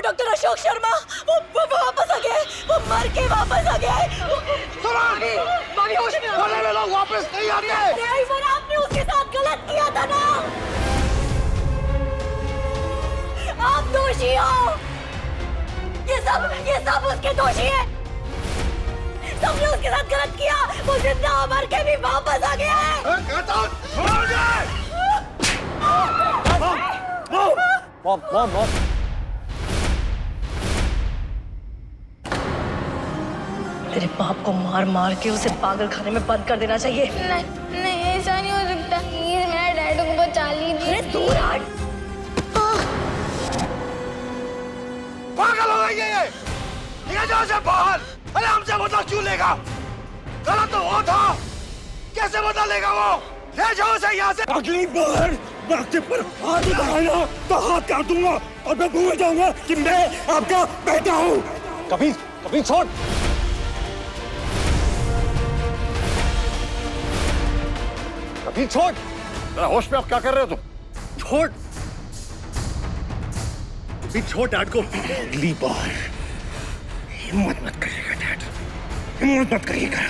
Doctor Ashok Sharma वो वापस आ गया है, वो मर के वापस आ गया है। भाभी होश में आओ। बोले लोग वापस नहीं आते। ड्राइवर आपने उसके साथ गलत किया था ना, आप दोषी हो। ये सब उसके दोषी है। सबने उसके साथ गलत किया, वो जिंदा मर के भी वापस आ गया है। मॉम। तेरे बाप को मार मार के उसे पागल खाने में बंद कर देना चाहिए। नहीं ऐसा नहीं हो सकता। प्लीज मेरे डैड को बचा लीजिए। दूर हट। पागल हो गई है ये। निकल जाओ से बाहर। अरे हमसे बदला क्यों लेगा? गलत तो वो था, कैसे बदला लेगा वो? ले जाओ से यहाँ से। अगली बार आपके पर हाथ उठाया तो हाथ काट दूंगा और मैं भूल जाऊंगा कि मैं आपका बेटा हूँ। कभी छोड़। कभी छोड़। होश में आप क्या कर रहे हो तुम? छोड़। कभी छोड़ डैड को। अगली बार हिम्मत मत करिएगा डैड, हिम्मत मत करिएगा।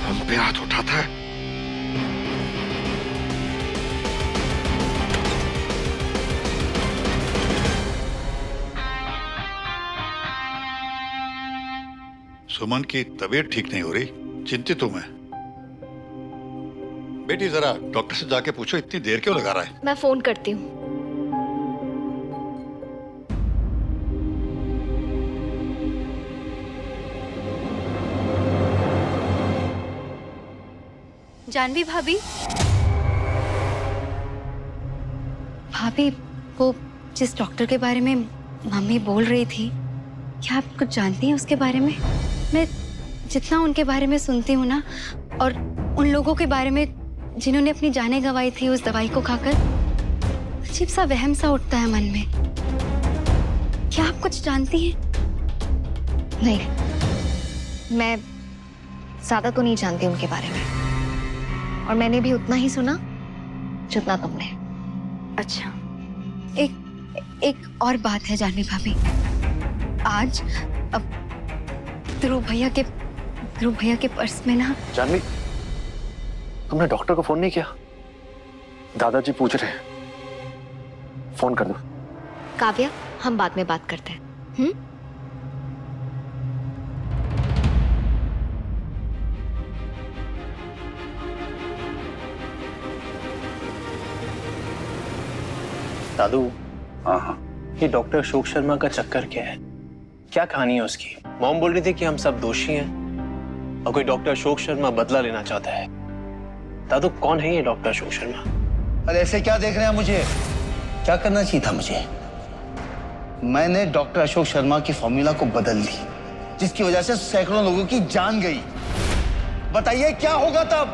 हम पे हाथ उठाता है। सुमन की तबीयत ठीक नहीं हो रही, चिंतित हूं मैं। बेटी जरा डॉक्टर से जाके पूछो इतनी देर क्यों लगा रहा है। मैं फोन करती हूँ। जानवी भाभी, वो जिस डॉक्टर के बारे में मम्मी बोल रही थी, क्या आप कुछ जानती हैं उसके बारे में? मैं जितना उनके बारे में सुनती हूँ ना, और उन लोगों के बारे में जिन्होंने अपनी जानें गंवाई थी उस दवाई को खाकर, अजीब सा वहम सा उठता है मन में। क्या आप कुछ जानती हैं? नहीं, मैं ज्यादा तो नहीं जानती उनके बारे में, और मैंने भी उतना ही सुना जितना तुमने। अच्छा, एक और बात है जानवी भाभी। आज अब ध्रुव भैया के पर्स में ना। जानवी, तुमने डॉक्टर को फोन नहीं किया? दादाजी पूछ रहे हैं, फोन कर दो। काव्या, हम बाद में बात करते हैं। दादू। हाँ, ये डॉक्टर अशोक शर्मा का चक्कर क्या है? क्या कहानी है उसकी? मॉम बोल रही थी कि हम सब दोषी हैं और कोई डॉक्टर अशोक शर्मा बदला लेना चाहता है। दादू, कौन है ये डॉक्टर अशोक शर्मा? अरे ऐसे क्या देख रहे हैं? मुझे क्या करना चाहिए था? मैंने डॉक्टर अशोक शर्मा की फॉर्मूला को बदल दी, जिसकी वजह से सैकड़ों लोगों की जान गई। बताइए क्या होगा तब?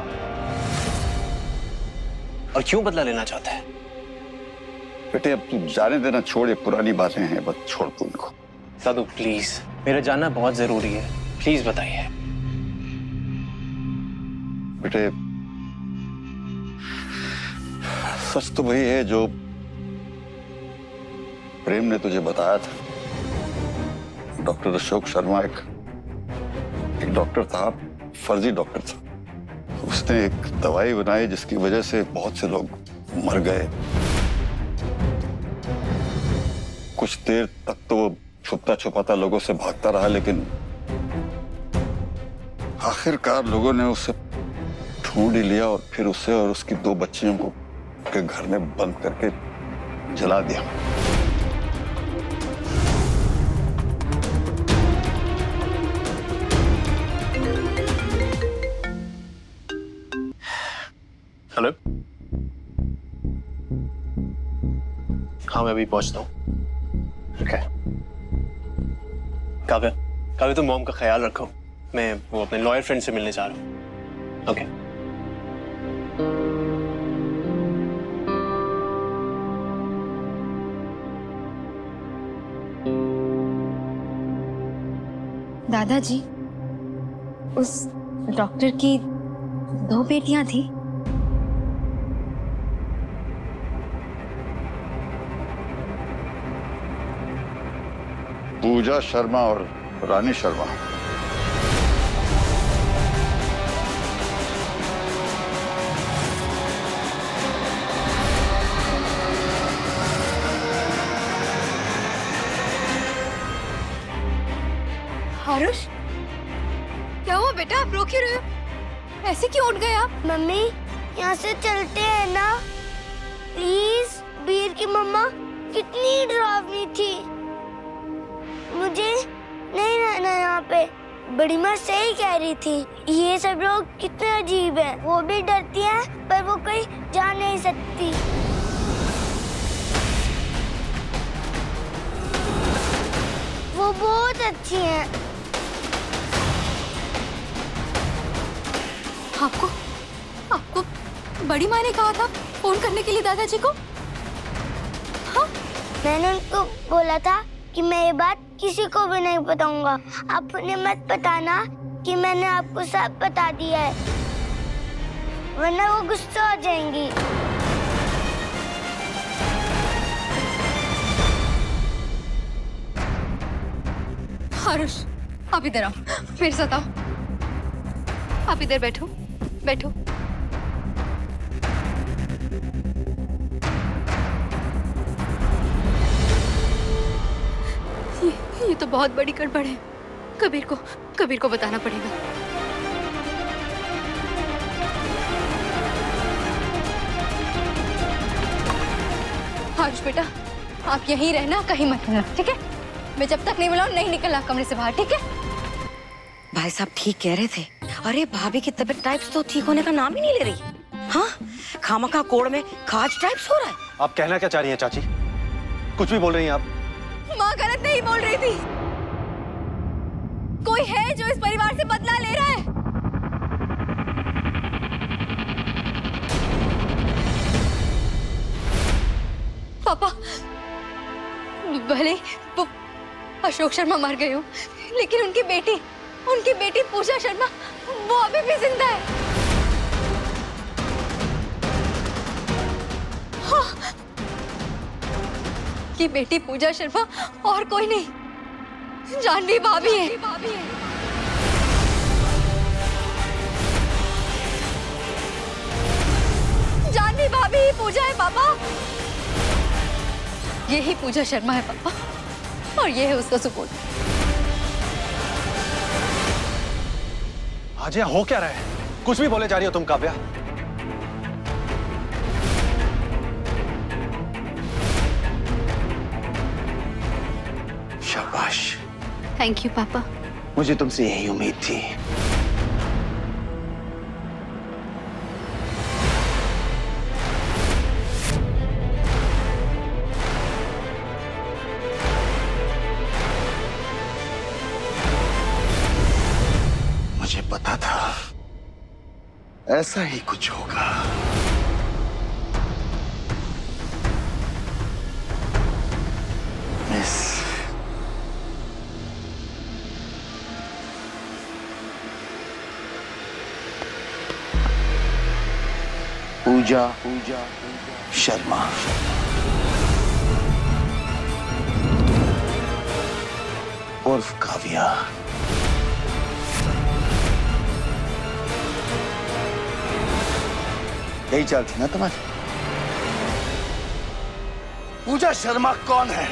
और क्यों बदला लेना चाहता है? बेटे अब तू जाने देना, छोड़, ये पुरानी बातें हैं, बस छोड़ तू इनको। दादू प्लीज, मेरा जानना बहुत जरूरी है, प्लीज बताइए। बेटे सच तो वही है जो प्रेम ने तुझे बताया था। डॉक्टर अशोक शर्मा एक डॉक्टर था, फर्जी डॉक्टर था। उसने एक दवाई बनाई जिसकी वजह से बहुत से लोग मर गए। कुछ देर तक तो वो छुपता छुपाता लोगों से भागता रहा, लेकिन आखिरकार लोगों ने उसे ढूंढ ही लिया और फिर उसे और उसकी 2 बच्चियों को के घर में बंद करके जला दिया। हेलो। हाँ, मैं अभी पहुंचता हूँ। ओके। काव्या, काव्या तुम मॉम का ख्याल रखो, मैं वो अपने लॉयर फ्रेंड से मिलने जा रहा हूँ। ओके। दादाजी, उस डॉक्टर की 2 बेटियां थी। पूजा शर्मा और रानी शर्मा। हर्ष, क्या हुआ बेटा? आप रो क्यों रहे हो? ऐसे क्यों उठ गए आप? मम्मी, यहाँ से चलते हैं ना प्लीज। बीर की मम्मा कितनी डरावनी थी, मुझे नहीं रहना यहाँ पे। बड़ी माँ सही कह रही थी, ये सब लोग कितने अजीब हैं। वो भी डरती हैं पर वो कहीं जा नहीं सकती। वो बहुत अच्छी हैं। आपको बड़ी माँ ने कहा था फोन करने के लिए दादाजी को? हाँ? मैंने उनको बोला था कि मैं ये बात किसी को भी नहीं बताऊंगा। आप उन्हें मत बताना कि मैंने आपको सब बता दिया है, वरना वो गुस्सा हो जाएंगी। हर्ष, आप इधर आओ, मेरे साथ आओ। आप इधर बैठो, बैठो। ये तो बहुत बड़ी गड़बड़ है। कबीर को बताना पड़ेगा। हर्ष बेटा, आप यहीं रहना, कहीं मत रहना, ठीक है? मैं जब तक नहीं बुलाऊं नहीं निकलना कमरे से बाहर, ठीक है? भाई साहब ठीक कह रहे थे। अरे भाभी की तबीयत टाइप्स तो ठीक होने का नाम ही नहीं ले रही। हाँ, खामखा कोड़ में खाज टाइप्स हो रहा है। आप कहना क्या चाह रही हैं चाची? कुछ भी बोल रही हैं आप। माँ गलत नहीं बोल रही थी। कोई है जो इस परिवार से बदला ले रहा है। पापा, भले वो अशोक शर्मा मर गए हो, लेकिन उनकी बेटी पूजा शर्मा वो अभी भी जिंदा है। हाँ, की बेटी पूजा शर्मा और कोई नहीं, जानवी भाभी है। जानवी भाभी पूजा है पापा। यही पूजा शर्मा है पापा, और ये है उसका सुकून। आज यहाँ हो क्या रहा है? कुछ भी बोले जा रही हो तुम काव्या। शाबाश। थैंक यू पापा। मुझे तुमसे यही उम्मीद थी। मुझे पता था ऐसा ही कुछ होगा। मिस पूजा शर्मा। उर्फ काव्या। यही चाल थी ना तुम्हारी? पूजा शर्मा कौन है?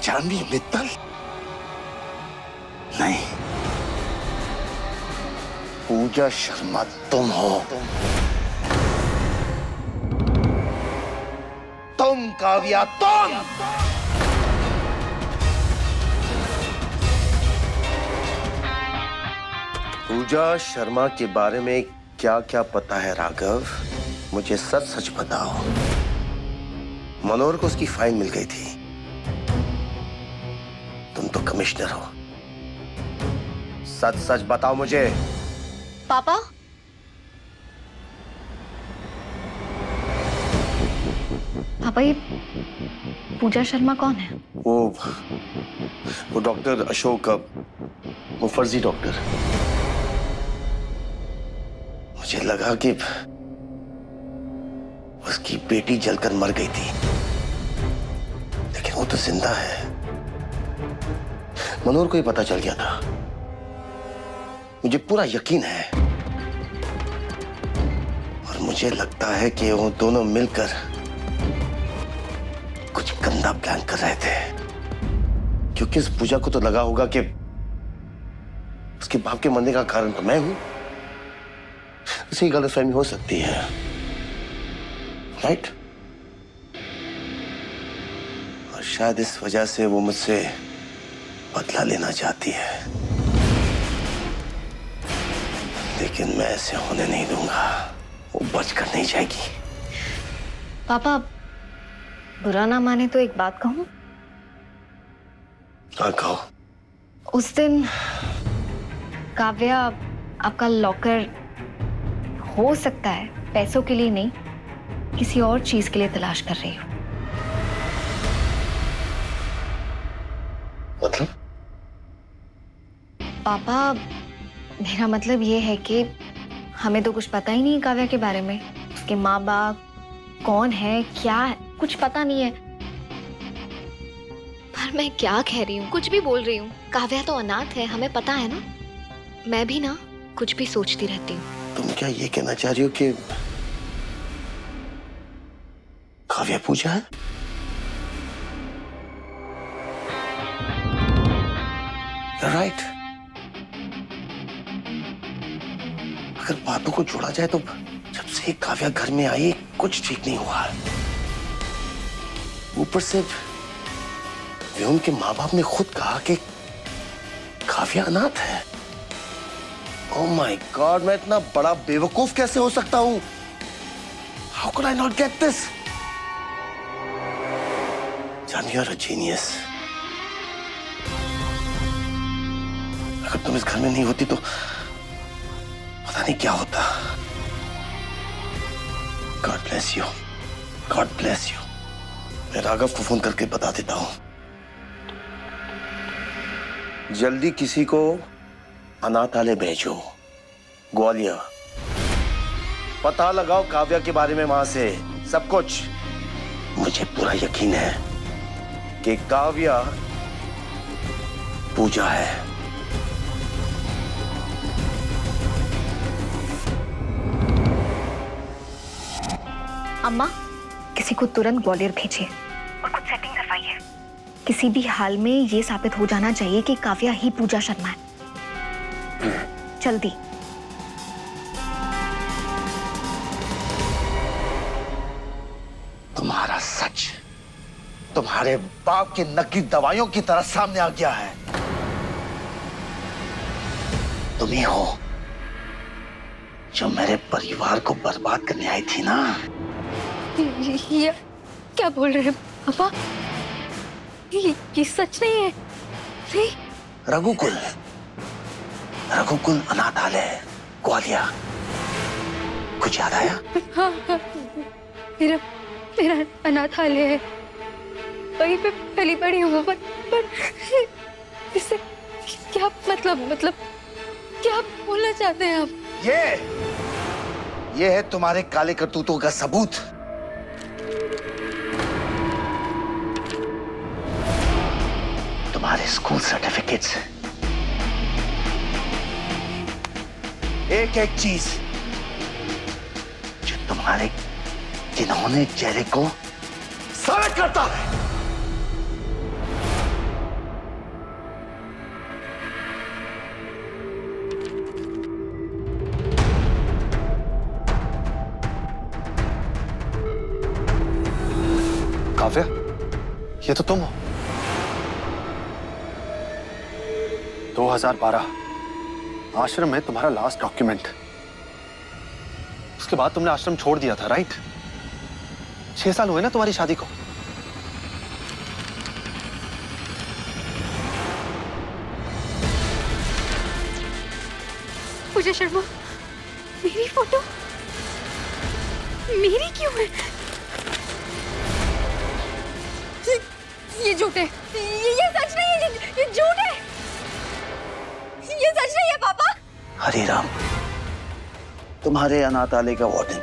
जानवी मित्तल? नहीं, पूजा शर्मा तुम हो। तुम काव्या, तुम। पूजा शर्मा के बारे में क्या क्या पता है राघव? मुझे सच सच बताओ। मनोहर को उसकी फाइल मिल गई थी, तुम तो कमिश्नर हो। सच सच बताओ मुझे। पापा, पापा ये पूजा शर्मा कौन है? वो डॉक्टर अशोक, वो फर्जी डॉक्टर। मुझे लगा कि उसकी बेटी जलकर मर गई थी, लेकिन वो तो जिंदा है। मनोहर को ही पता चल गया था। मुझे पूरा यकीन है और मुझे लगता है कि वो दोनों मिलकर कुछ गंदा प्लान कर रहे थे, क्योंकि इस पूजा को तो लगा होगा कि उसके बाप के मरने का कारण तो मैं हूं। उसी गलतफहमी हो सकती है, राइट? और शायद इस वजह से वो मुझसे बदला लेना चाहती है, लेकिन मैं ऐसे होने नहीं दूंगा। वो बचकर नहीं जाएगी। पापा, बुरा ना माने तो एक बात कहूं? हाँ, कहो। उस दिन काव्या आपका लॉकर हो सकता है पैसों के लिए नहीं, किसी और चीज के लिए तलाश कर रही हो। मतलब? पापा, मेरा मतलब ये है कि हमें तो कुछ पता ही नहीं काव्या के बारे में। उसके माँ बाप कौन है, क्या है, कुछ पता नहीं है। पर मैं क्या कह रही हूँ, कुछ भी बोल रही हूँ। काव्या तो अनाथ है, हमें पता है ना। मैं भी ना कुछ भी सोचती रहती हूँ। तुम क्या ये कहना चाह रही हो कि काव्या पूजा है? राइट। अगर बातों को जोड़ा जाए तो जब से काव्या घर में आई कुछ ठीक नहीं हुआ। ऊपर से व्योम के माँ बाप ने खुद कहा कि काव्या अनाथ है। ओह माय गॉड, मैं इतना बड़ा बेवकूफ कैसे हो सकता हूं? How could I not get this? जान, यू आर अ जीनियस। अगर तुम इस घर में नहीं होती तो पता नहीं क्या होता। God bless you, God bless you. मैं राघव को फोन करके बता देता हूं। जल्दी किसी को अनाथालय भेजो, ग्वालियर। पता लगाओ काव्या के बारे में वहां से सब कुछ। मुझे पूरा यकीन है कि काव्या पूजा है। अम्मा, किसी को तुरंत ग्वालियर भेजिए और कुछ सेटिंग करवाइए। किसी भी हाल में ये साबित हो जाना चाहिए कि काव्या ही पूजा शर्मा है। जल्दी। तुम्हारा सच तुम्हारे बाप की नकली दवाइयों की तरह सामने आ गया है। तुम ही हो जो मेरे परिवार को बर्बाद करने आई थी ना। ये क्या बोल रहे हैं पापा? ये सच नहीं है। नहीं। रघुकुल अनाथालय ग्वालियर, कुछ याद आया? हाँ, मेरा अनाथालय है, वहीं पे पहली बड़ी हूँ। पर इससे क्या मतलब क्या बोलना चाहते हैं आप? ये है तुम्हारे काले करतूतों का सबूत। तुम्हारे स्कूल सर्टिफिकेट्स, एक एक चीज जो तुम्हारे जिन्होंने चेहरे को साबित करता है। काव्या, ये तो तुम हो। 2012 आश्रम में तुम्हारा लास्ट डॉक्यूमेंट। उसके बाद तुमने आश्रम छोड़ दिया था, राइट? 6 साल हुए ना तुम्हारी शादी को। पूजा शर्मा, मेरी फोटो मेरी क्यों है? ये झूठ है, ये सच नहीं है, ये झूठ है, ये सच नहीं है पापा। हरे राम, तुम्हारे अनाथालय का वार्डन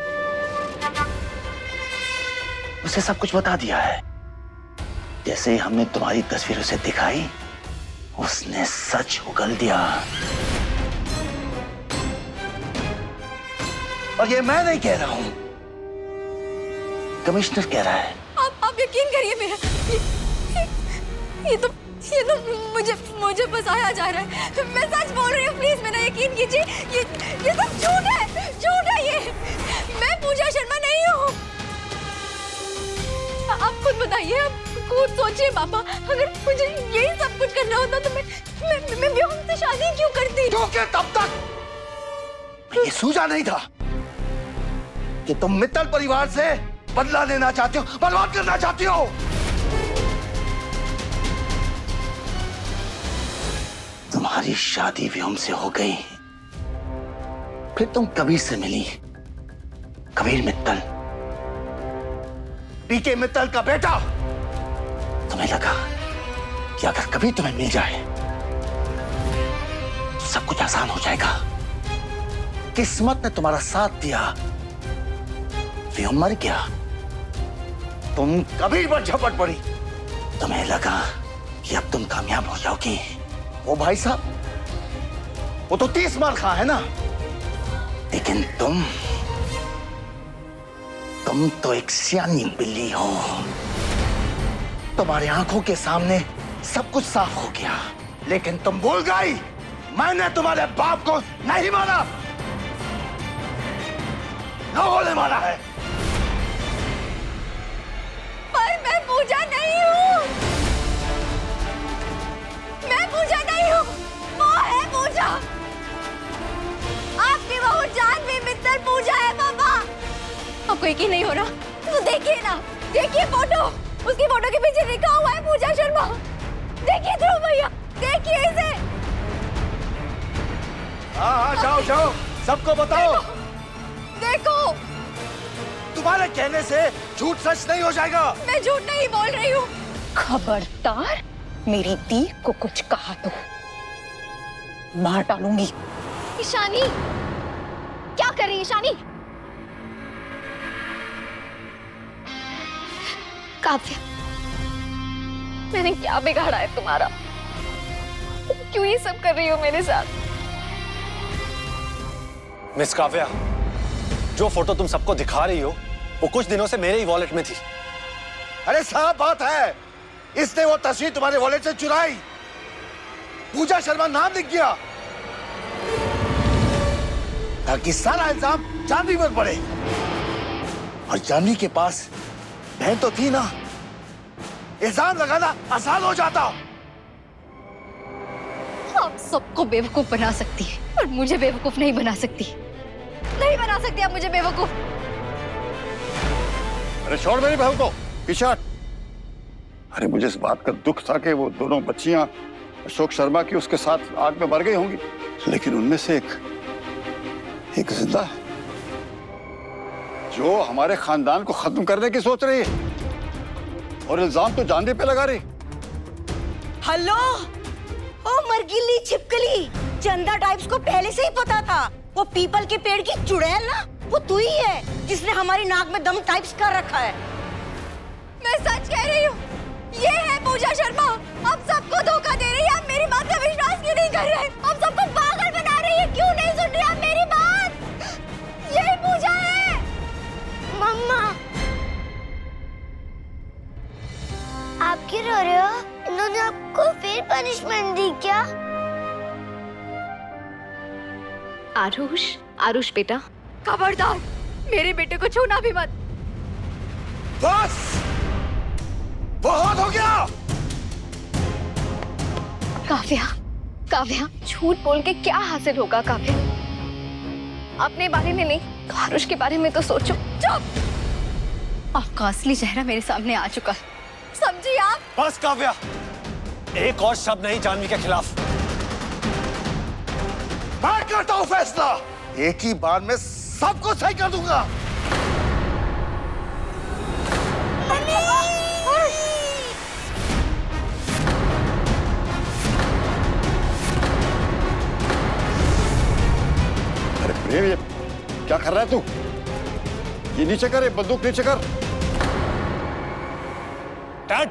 उसे सब कुछ बता दिया है। जैसे ही हमने तुम्हारी तस्वीर उसे दिखाई, उसने सच उगल दिया। और ये मैं नहीं कह रहा हूं, कमिश्नर कह रहा है। आप यकीन करिए मेरा, ये तो मुझे फंसाया जा रहा है। मैं सच बोल रही हूँ, प्लीज मेरा यकीन कीजिए। ये सब झूठ है ये। मैं पूजा शर्मा नहीं हूँ। आप खुद बताइए, आप खुद सोचिए पापा, अगर मुझे यही सब कुछ करना होता तो मैं व्योम से शादी क्यों करती? क्योंकि तब तक ये सूझा नहीं था कि तुम मित्तल परिवार से बदला लेना चाहती हो, बर्बाद करना चाहती हो। तुम्हारी शादी व्योम से हो गई, फिर तुम कबीर से मिली। कबीर मित्तल, पीके मित्तल का बेटा। तुम्हें लगा कि अगर कभी तुम्हें मिल जाए तो सब कुछ आसान हो जाएगा। किस्मत ने तुम्हारा साथ दिया, व्योम मर गया, तुम कबीर पर झपट पड़ी। तुम्हें लगा कि अब तुम कामयाब हो जाओगी। वो भाई साहब, वो तो 30 मार खा है ना, लेकिन तुम तो एक सियानी बिल्ली हो। तुम्हारी आंखों के सामने सब कुछ साफ हो गया, लेकिन तुम भूल गई, मैंने तुम्हारे बाप को नहीं मारा, लोगों ने मारा है। पर मैं पूजा नहीं हूँ, मैं पूजा नहीं हूँ, वो है पूजा। आपकी बहू जानवी मित्तल पूजा है पापा। आपको यकीन नहीं हो रहा तो देखिए ना, देखिए फोटो, उसकी फोटो के पीछे लिखा हुआ है पूजा शर्मा। देखिए ध्रुव भैया, देखिए इसे। हाँ, जाओ, सबको बताओ। देखो, तुम्हारे कहने से झूठ सच नहीं हो जाएगा। मैं झूठ नहीं बोल रही हूँ। खबरदार मेरी दी को कुछ कहा तो मार डालूंगी। ईशानी, क्या कर रही है ईशानी? काव्या, मैंने क्या बिगाड़ा है तुम्हारा? क्यों ये सब कर रही हो मेरे साथ? मिस काव्या, जो फोटो तुम सबको दिखा रही हो वो कुछ दिनों से मेरे ही वॉलेट में थी। अरे साफ बात है, इसने वो तस्वीर तुम्हारे वॉलेट से चुराई, पूजा शर्मा नाम लिख गया ताकि सारा इल्जाम जानवी पर पड़े। और जानवी के पास बहन तो थी ना, इल्जाम लगाना आसान हो जाता। आप सबको बेवकूफ बना सकती है, और मुझे बेवकूफ नहीं बना सकती। नहीं बना सकती आप मुझे बेवकूफ। अरे छोड़ मेरी बहू को, पीछे हट। अरे मुझे इस बात का दुख था कि वो दोनों बच्चियां अशोक शर्मा की उसके साथ आग में मर गई होंगी, लेकिन उनमें से एक जिंदा है जो हमारे खानदान को खत्म करने की सोच रही है, और इल्जाम तो जानवी पे लगा रही। हेलो, ओ मरगिली छिपकली, चंदा टाइप्स को पहले से ही पता था। वो पीपल के पेड़ की चुड़ैल ना, वो तू ही है जिसने हमारी नाक में दम टाइप्स कर रखा है। मैं सच कह रही हूँ, ये है पूजा शर्मा। आप सबको धोखा दे रही है, आप मेरी बात का विश्वास क्यों नहीं कर रहे? आप सबको पागल बना रही है, क्यों नहीं सुन रही आप मेरी बात? यही पूजा है। मम्मा, आप क्यों रो रहे हो? इन्होंने आपको फिर पनिशमेंट दी क्या? आरुष बेटा, खबरदार, मेरे बेटे को छूना भी मत। बस, बहुत हो गया। काव्या, झूठ बोल के क्या हासिल होगा काव्या? अपने बारे में नहीं तो आरुष के बारे में तो सोचो। चुप! आपका असली चेहरा मेरे सामने आ चुका है, समझिए आप? बस काव्या, एक और शब्द नहीं जानवी के खिलाफ। मैं करता हूं फैसला, एक ही बार में सबको सही कर दूंगा। अरे प्रेम, ये क्या कर रहा है तू? ये नीचे कर, ये बंदूक नीचे कर। डैड,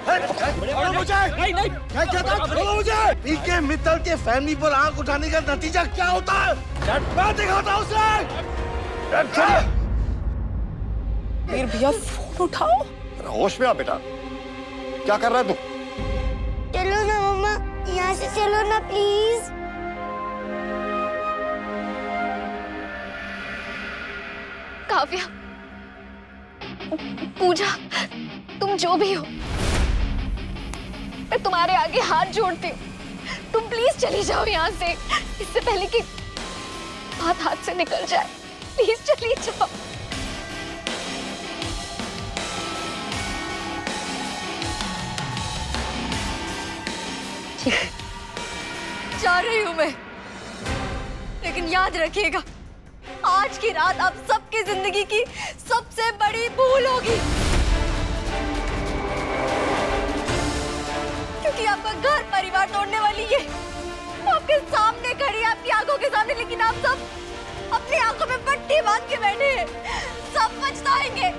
छोड़ो मुझे। नहीं, क्या कहता है? छोड़ो मुझे। पीके मित्तल के फैमिली पर आंख उठाने का नतीजा क्या होता है? मैं दिखाता हूं उसे। वीर भैया फोन उठाओ। होश में आ बेटा, क्या कर रहा है तू? चलो ना मम्मा, यहाँ से चलो ना प्लीज। काव्या, पूजा, तुम जो भी हो, मैं तुम्हारे आगे हाथ जोड़ती हूँ। तुम प्लीज चली जाओ यहाँ से, इससे पहले कि बात हाथ से निकल जाए। प्लीज चली जाओ। जा रही हूँ मैं, लेकिन याद रखिएगा, आज की रात आप सबकी जिंदगी की सबसे बड़ी भूल होगी, क्योंकि आपका घर परिवार तोड़ने वाली है। आपके सामने खड़ी, आपकी आंखों के सामने, लेकिन आप सब अपनी आंखों में पट्टी बांध के बैठे हैं। सब पछताएंगे।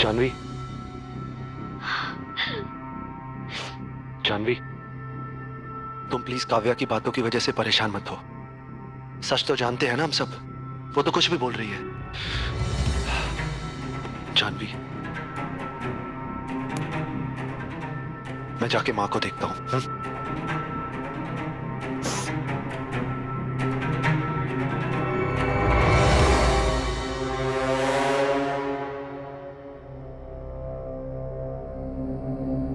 जानवी, जानवी, तुम प्लीज काव्या की बातों की वजह से परेशान मत हो। सच तो जानते हैं ना हम सब, वो तो कुछ भी बोल रही है। जानवी, मैं जाके मां को देखता हूं।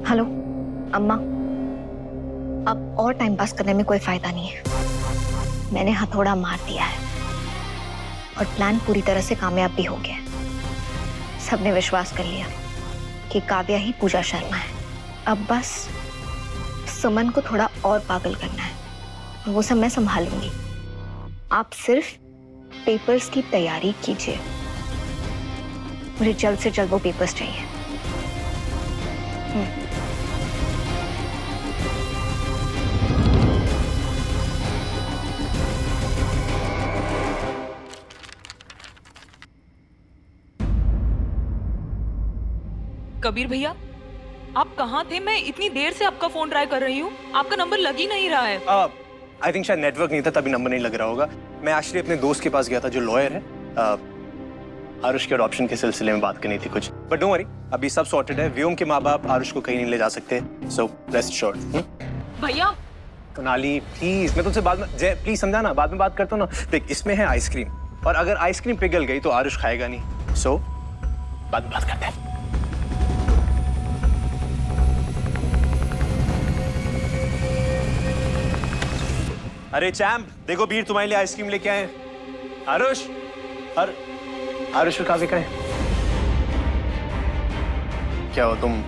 हेलो अम्मा, अब और टाइम पास करने में कोई फायदा नहीं है। मैंने हथौड़ा मार दिया है और प्लान पूरी तरह से कामयाब भी हो गया। सबने विश्वास कर लिया कि काव्या ही पूजा शर्मा है। अब बस सुमन को थोड़ा और पागल करना है, वो सब मैं संभालूंगी। आप सिर्फ पेपर्स की तैयारी कीजिए। मुझे जल्द से जल्द वो पेपर्स चाहिए। कबीर भैया, आप कहाँ थे? मैं इतनी देर से आपका फोन ट्राई कर रही हूँ, आपका नंबर लग ही नहीं रहा है। आई थिंक शायद नेटवर्क नहीं था, तभी नंबर नहीं लग रहा होगा। मैं एक्चुअली अपने दोस्त के पास गया था जो लॉयर है। आरुष के अडॉप्शन के सिलसिले में बात करनी थी कुछ, बट डोंट वरी, अभी सब सॉर्टेड है। व्योम के माँ बाप आरुष को कहीं नहीं ले जा सकते, सो रेस्ट श्योर्ड। भैया कुनाली प्लीज, मैं तुमसे बाद में, जय प्लीज समझाना, बाद में बात करता हूँ ना। देख, इसमें है आइसक्रीम, और अगर आइसक्रीम पिघल गई तो आरुष खाएगा नहीं, सो बाद में बात करते हैं। अरे चैम्प, देखो वीर तुम्हारे लिए आइसक्रीम लेके आए। आरुष, आरुष और काव्या का है। क्या हो तुम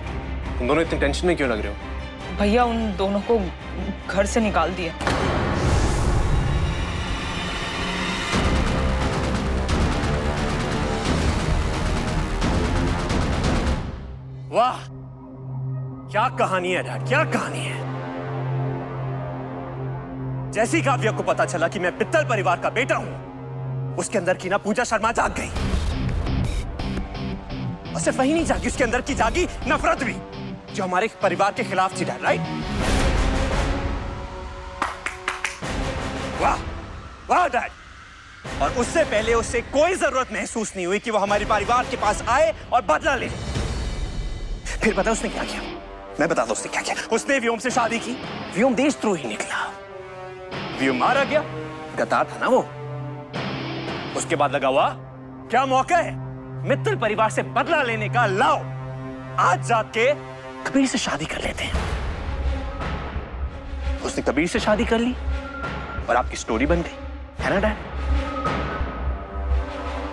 दोनों इतने टेंशन में क्यों लग रहे हो? भैया उन दोनों को घर से निकाल दिया। वाह, क्या कहानी है डैड, क्या कहानी है। जैसी काव्या को पता चला कि मैं पित्तल परिवार का बेटा हूं, उसके अंदर की ना पूजा शर्मा जाग गई। और सिर्फ वही नहीं जागी, उसके अंदर की जागी नफरत भी, जो हमारे परिवार के खिलाफ थी डैड, राइट? वाह वाह डैड। और उससे पहले उससे कोई जरूरत महसूस नहीं हुई कि वो हमारे परिवार के पास आए और बदला ले। फिर पता उसने क्या किया? मैं बताता उसने क्या किया। उसने व्योम से शादी की, व्योम देशद्रोह ही निकला, व्योम मारा गया, गद्दार था ना वो। उसके बाद लगा हुआ क्या मौका है मित्तल परिवार से बदला लेने का, लाओ आज जाके कबीर से शादी कर लेते हैं। उसने कबीर से शादी कर ली और आपकी स्टोरी बन गई, है ना डैड?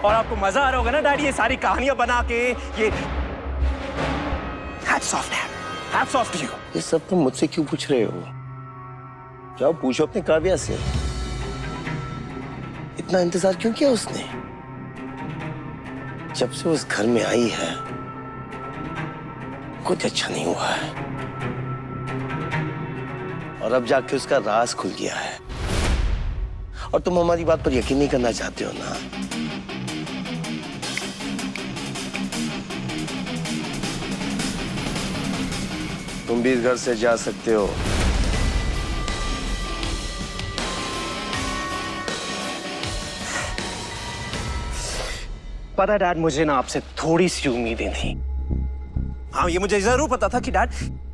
और आपको मजा आ रहा होगा ना डैड ये सारी कहानियां बना के। ये hats off dad, hats off to you। ये सब तुम मुझसे क्यों पूछ रहे हो? जाओ पूछो अपने काव्या से, इतना इंतजार क्यों किया उसने? जब से उस घर में आई है कुछ अच्छा नहीं हुआ है, और अब जाके उसका राज खुल गया है। और तुम हमारी बात पर यकीन नहीं करना चाहते हो ना? तुम भी इस घर से जा सकते हो। पता डैड, मुझे ना आपसे थोड़ी सी उम्मीदें थी। हाँ, ये मुझे जरूर पता था कि डैड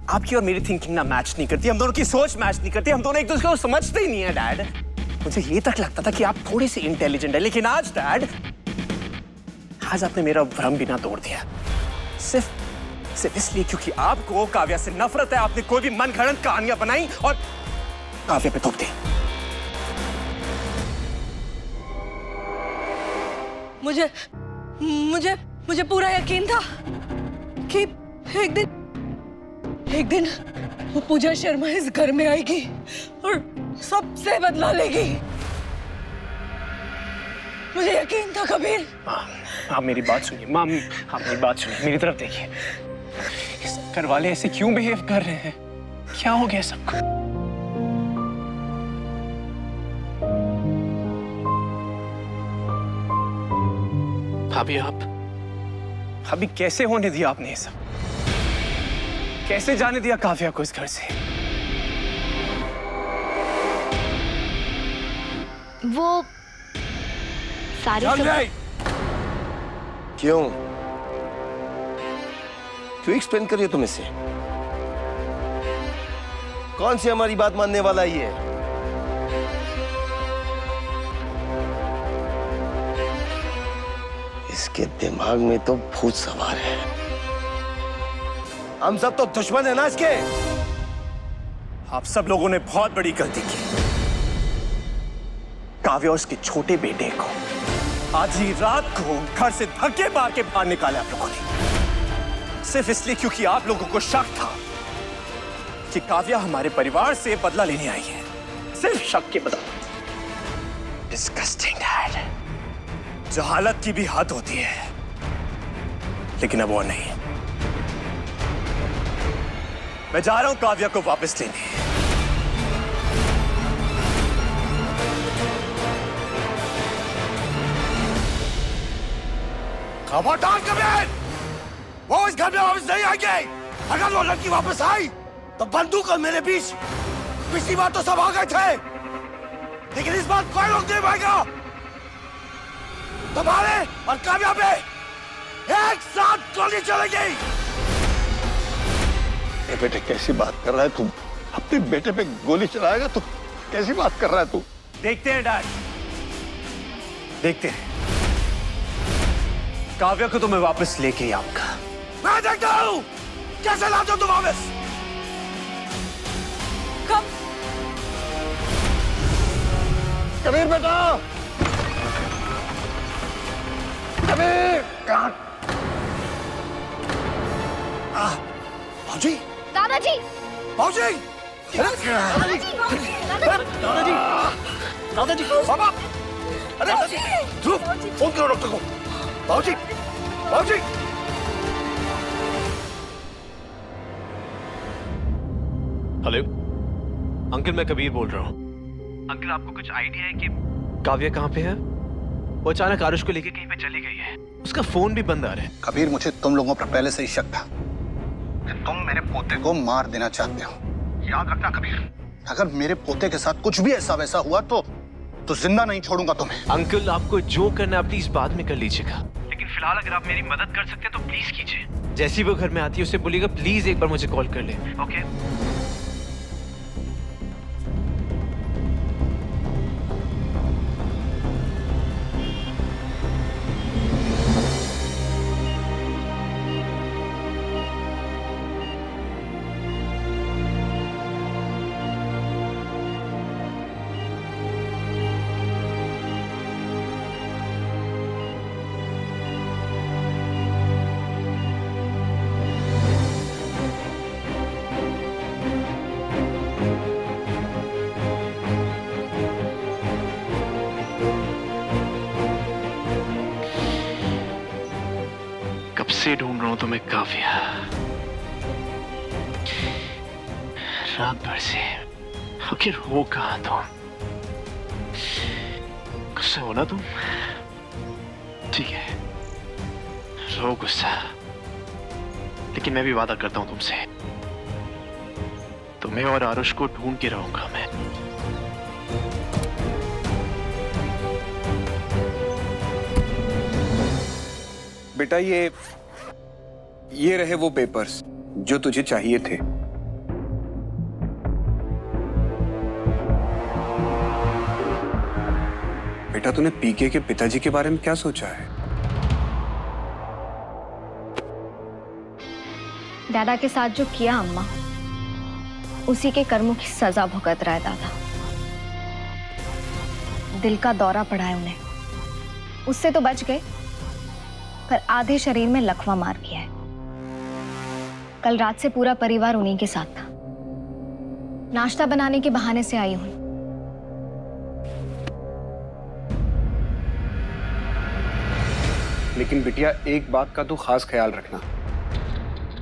आपकी और मेरी थिंकिंग ना मैच नहीं करती, हम दोनों की सोच मैच नहीं करती, हम दोनों एक दूसरे को समझते ही नहीं है डैड। मुझे ये तक लगता था कि आप थोड़ी सी इंटेलिजेंट है, लेकिन आज डैड, आज आपने मेरा भ्रम भी ना तोड़ दिया। सिर्फ इसलिए क्योंकि आपको काव्या से नफरत है, आपने कोई भी मनगढ़ंत कहानियां बनाई और काव्या पे थोप दी। मुझे पूरा यकीन था कि एक दिन वो पूजा शर्मा इस घर में आएगी और सबसे बदला लेगी। मुझे यकीन था कबीर। आप मेरी बात सुनिए माम, आप मेरी बात सुनिए, मेरी तरफ देखिए। इस घर वाले ऐसे क्यों बिहेव कर रहे हैं? क्या हो गया सबको? भाभी, आप अभी कैसे होने दिया आपने ये सब? कैसे जाने दिया काव्या को इस घर से? वो सारी क्यों एक्सप्लेन करिए तुम इसे? कौन सी हमारी बात मानने वाला ये है? इसके दिमाग में तो भूत सवार है। हम सब तो दुश्मन है ना इसके। आप सब लोगों ने बहुत बड़ी गलती की। काव्या और उसके छोटे बेटे को आज ही रात को घर से धक्के मार के बाहर निकाला आप लोगों ने, सिर्फ इसलिए क्योंकि आप लोगों को शक था कि काव्या हमारे परिवार से बदला लेने आई है। सिर्फ शक के बदला। Disgusting dad. जहालत की भी हद होती है, लेकिन अब वो नहीं। मैं जा रहा हूं काव्या को वापस लेने। खबरदार कबीर, वो इस घर में वापस नहीं आएंगे। अगर वो लड़की वापस आई तो बंदूक और मेरे बीच, पिछली बार तो सब आ गए थे, लेकिन इस बार कोई रोक नहीं पाएगा। तुम्हारे और काव्या पे एक साथ गोली चलेगी। ए बेटे, कैसी बात कर रहा है तू? अपने बेटे पे गोली चलाएगा? तू कैसी बात कर रहा है तू? देखते हैं डैड, देखते हैं। काव्या को तो मैं वापस लेके ही आऊंगा। मैं देखता हूं कैसे लाते हो तुम वापस। कबीर बेटा, कबीर। भाजी, दादाजी, बाबूजी! दादाजी बाबा! अरे ध्रुव, फोन करो डॉक्टर को। बाबूजी! बाबूजी! हेलो अंकल, मैं कबीर बोल रहा हूँ। अंकल, आपको कुछ आइडिया है कि काव्या कहाँ पे है? वो अचानक आरुष को लेके कहीं पे चली गई है। उसका फोन भी बंद आ रहा है। कबीर, मुझे तुम लोगों पर पहले से ही शक था कि तुम मेरे पोते को मार देना चाहते हो। याद रखना कबीर, अगर मेरे पोते के साथ कुछ भी ऐसा वैसा हुआ तो जिंदा नहीं छोड़ूंगा तुम्हें। अंकल, आपको जो करना है प्लीज बाद में कर लीजिएगा, लेकिन फिलहाल अगर आप मेरी मदद कर सकते हैं तो प्लीज कीजिए। जैसी वो घर में आती है उसे बोलिएगा प्लीज एक बार मुझे कॉल कर ले। ओके? से ढूंढ रहा हूं तुम्हें काव्या, रात भर से। आखिर हो कहां तुम? गुस्सा हो ना तुम? ठीक है, रो गुस्सा, लेकिन मैं भी वादा करता हूं तुमसे, तुम्हें और आरुष को ढूंढ के रहूंगा मैं। बेटा, ये रहे वो पेपर्स जो तुझे चाहिए थे। बेटा, तूने पीके के पिताजी के बारे में क्या सोचा है? दादा के साथ जो किया अम्मा, उसी के कर्मों की सजा भुगत रहा है दादा। दिल का दौरा पड़ा है उन्हें, उससे तो बच गए, पर आधे शरीर में लकवा मार गया है। कल रात से पूरा परिवार उन्हीं के साथ था। नाश्ता बनाने के बहाने से आई हूं। लेकिन बिटिया, एक बात का तो खास ख्याल रखना,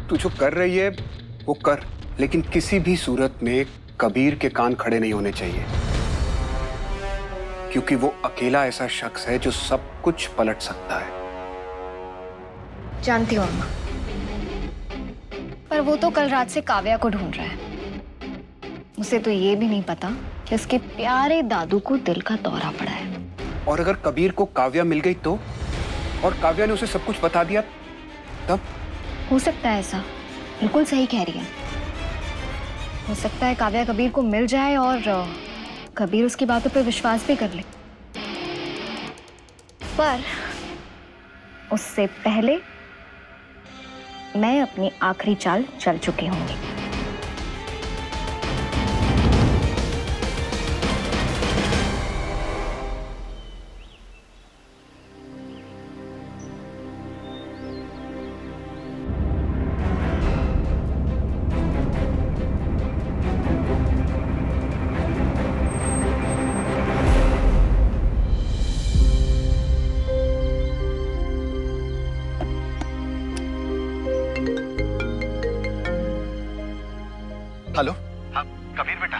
तू जो कर रही है वो कर, लेकिन किसी भी सूरत में कबीर के कान खड़े नहीं होने चाहिए, क्योंकि वो अकेला ऐसा शख्स है जो सब कुछ पलट सकता है। जानती हूँ अम्मा, पर वो तो कल रात से काव्या को ढूंढ रहा है। उसे तो ये भी नहीं पता कि उसके प्यारे दादू को दिल का दौरा पड़ा है। और अगर कबीर को काव्या मिल गई तो, और काव्या ने उसे सब कुछ बता दिया तब? हो सकता है ऐसा, बिल्कुल सही कह रही है। हो सकता है काव्या कबीर को मिल जाए और कबीर उसकी बातों पे विश्वास भी कर ले, पर उससे पहले मैं अपनी आखिरी चाल चल चुकी होंगी। हेलो। हाँ कबीर बेटा,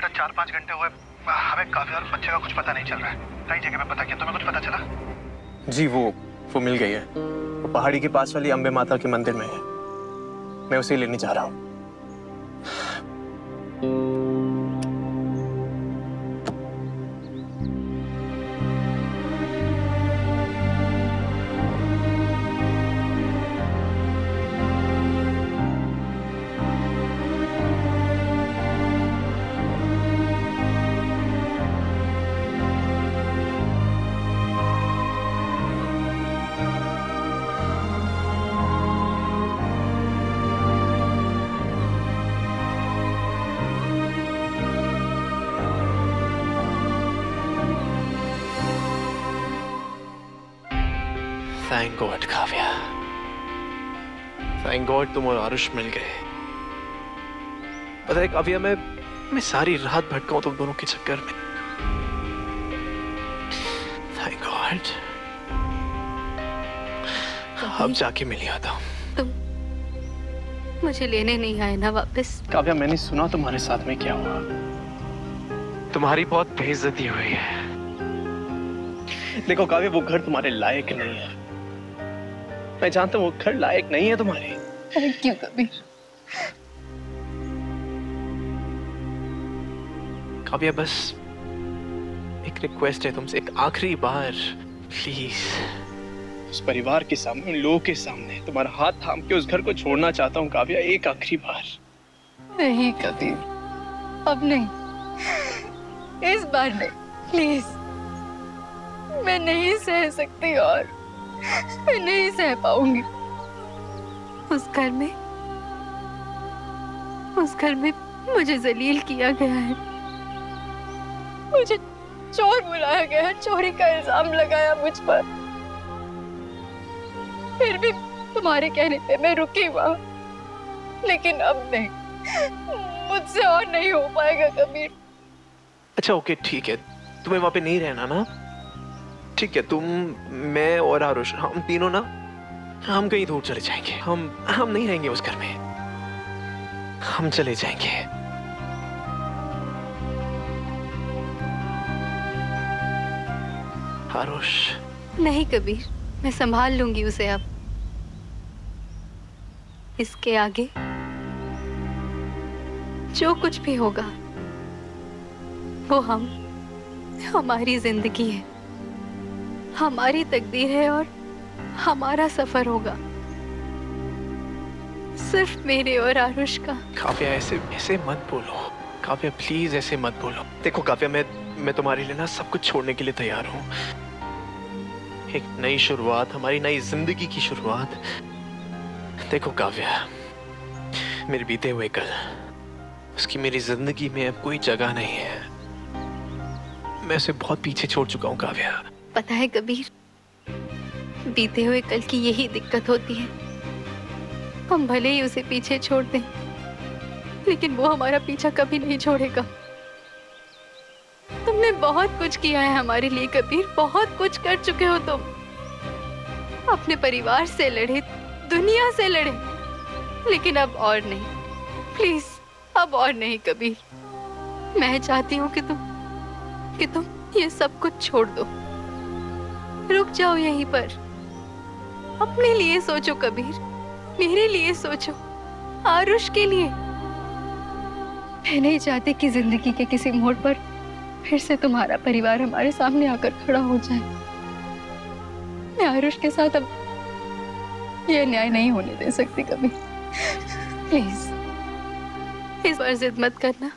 4-5 घंटे हुए हमें काव्या और बच्चे का कुछ पता नहीं चल रहा है। कई जगह पे पता किया, तुम्हें कुछ पता चला? जी वो मिल गई है। वो पहाड़ी के पास वाली अंबे माता के मंदिर में है। मैं उसे लेने जा रहा हूँ। Thank God Kavya, thank God तुम और आरुष मिल गए। पता है काव्या, मैं सारी रात भटका हूं तुम दोनों के चक्कर में। थैंक गॉड अब जाके मिल आता हूं। तुम मुझे लेने नहीं आए ना वापस? काव्या, मैंने सुना तुम्हारे साथ में क्या हुआ। तुम्हारी बहुत बेइज्जती हुई है। देखो काव्या, वो घर तुम्हारे लायक नहीं है। मैं जानता हूँ वो घर लायक नहीं है तुम्हारे। क्यों कबीर? काव्या, बस एक रिक्वेस्ट है तुमसे, एक आखिरी बार प्लीज, उस परिवार के सामने, उन लोगों के सामने तुम्हारा हाथ थाम के उस घर को छोड़ना चाहता हूँ काव्या, एक आखिरी बार। नहीं कबीर, अब नहीं, इस बार नहीं, प्लीज। मैं नहीं सह सकती और मैं नहीं सह पाऊंगी। उस घर में मुझे जलील किया गया है, मुझे चोर बुलाया गया है, चोरी का इल्जाम लगाया मुझ पर। फिर भी तुम्हारे कहने पे मैं रुकी वहां, लेकिन अब नहीं, मुझसे और नहीं हो पाएगा कबीर। अच्छा ओके, ठीक है, तुम्हें वहां पे नहीं रहना ना? ठीक है, तुम, मैं और आरुष, हम तीनों ना, हम कहीं दूर चले जाएंगे। हम नहीं रहेंगे उस घर में, हम चले जाएंगे। आरुष। नहीं कबीर, मैं संभाल लूंगी उसे। अब इसके आगे जो कुछ भी होगा वो हमारी जिंदगी है, हमारी तकदीर है और हमारा सफर होगा, सिर्फ मेरे और आरुष का। काव्या, ऐसे मत बोलो काव्या, प्लीज ऐसे मत बोलो। देखो काव्या, मैं तुम्हारे लिए ना सब कुछ छोड़ने के लिए तैयार हूँ। एक नई शुरुआत, हमारी नई जिंदगी की शुरुआत। देखो काव्या, मेरे बीते हुए कल, उसकी मेरी जिंदगी में अब कोई जगह नहीं है। मैं उसे बहुत पीछे छोड़ चुका हूँ काव्या। पता है कबीर, बीते हुए कल की यही दिक्कत होती है। हम भले ही उसे पीछे छोड़ दें, लेकिन वो हमारा पीछा कभी नहीं छोड़ेगा। तुमने बहुत कुछ किया है हमारे लिए कबीर, बहुत कुछ कर चुके हो तुम। अपने परिवार से लड़े, दुनिया से लड़े, लेकिन अब और नहीं, प्लीज अब और नहीं कबीर। मैं चाहती हूँ कि तुम ये सब कुछ छोड़ दो, रुक जाओ यहीं पर। अपने लिए सोचो कबीर, मेरे लिए सोचो, आरुष के लिए। मैं नहीं चाहती कि जिंदगी के किसी मोड़ पर फिर से तुम्हारा परिवार हमारे सामने आकर खड़ा हो जाए। मैं आरुष के साथ अब ये न्याय नहीं होने दे सकती कभी। प्लीज इस बार जिद मत करना,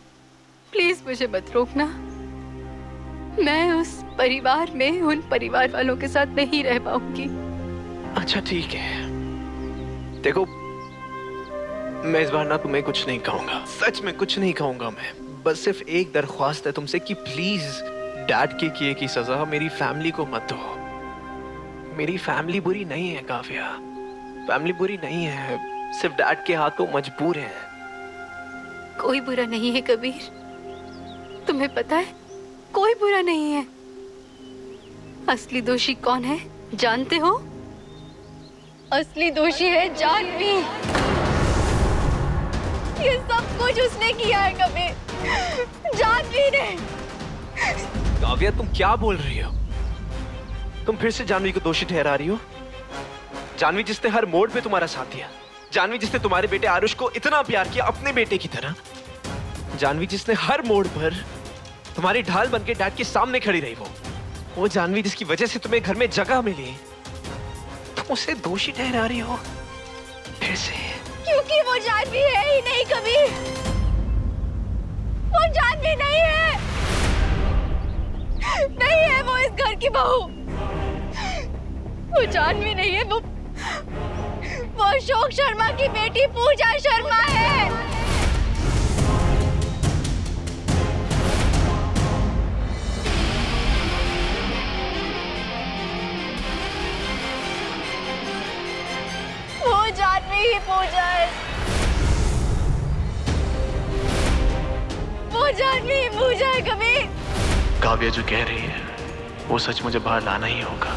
प्लीज मुझे मत रोकना। मैं उस परिवार में उन परिवार वालों के साथ नहीं रह पाऊंगी। अच्छा ठीक है, देखो मैं इस बार ना तुम्हें कुछ नहीं कहूंगा, सच में कुछ नहीं कहूंगा। मैं बस सिर्फ एक दरख्वास्त है तुमसे कि प्लीज डैड के किए की सजा मेरी फैमिली को मत दो। मेरी फैमिली बुरी नहीं है काव्या, फैमिली बुरी नहीं है, सिर्फ डैड के हाथों मजबूर है। कोई बुरा नहीं है कबीर, तुम्हें पता है, कोई बुरा नहीं है। असली दोषी कौन है जानते हो? असली दोषी है जानवी। ये सब कुछ उसने किया है कबीर, जानवी ने। काव्या तुम क्या बोल रही हो? तुम फिर से जानवी को दोषी ठहरा रही हो? जानवी जिसने हर मोड़ पे तुम्हारा साथ दिया, जानवी जिसने तुम्हारे बेटे आरुष को इतना प्यार किया अपने बेटे की तरह, जानवी जिसने हर मोड़ पर तुम्हारी ढाल बनके डैड के सामने खड़ी रही, वो जानवी जिसकी वजह से तुम्हें घर में जगह मिली, तुम उसे दोषी ठहरा रही हो फिर से? क्योंकि वो जानवी है ही नहीं कबीर, वो जानवी नहीं है, नहीं है वो इस घर की बहू। वो जानवी नहीं है, वो अशोक शर्मा की बेटी पूजा शर्मा है। वो जानवी ही पूजा है। काव्या जो कह रही है वो सच मुझे बाहर लाना ही होगा।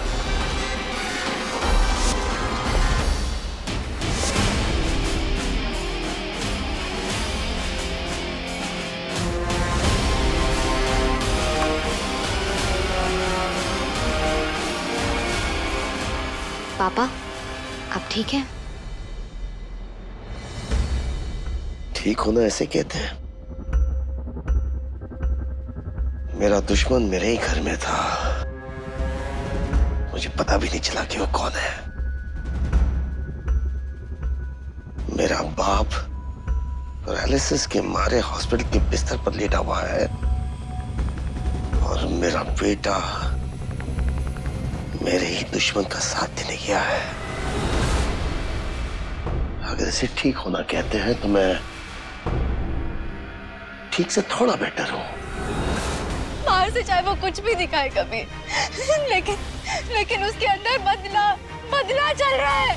पापा, आप ठीक हैं? ठीक होना ऐसे कहते हैं। मेरा दुश्मन मेरे ही घर में था, मुझे पता भी नहीं चला कि वो कौन है। मेरा बाप पैरालिसिस के मारे हॉस्पिटल के बिस्तर पर लेटा हुआ है और मेरा बेटा मेरे ही दुश्मन का साथ देने गया है। अगर इसे ठीक होना कहते हैं तो मैं ठीक से थोड़ा बेटर हूं। बाहर से चाहे वो कुछ भी दिखाए कभी, लेकिन उसके अंदर बदला चल रहा है।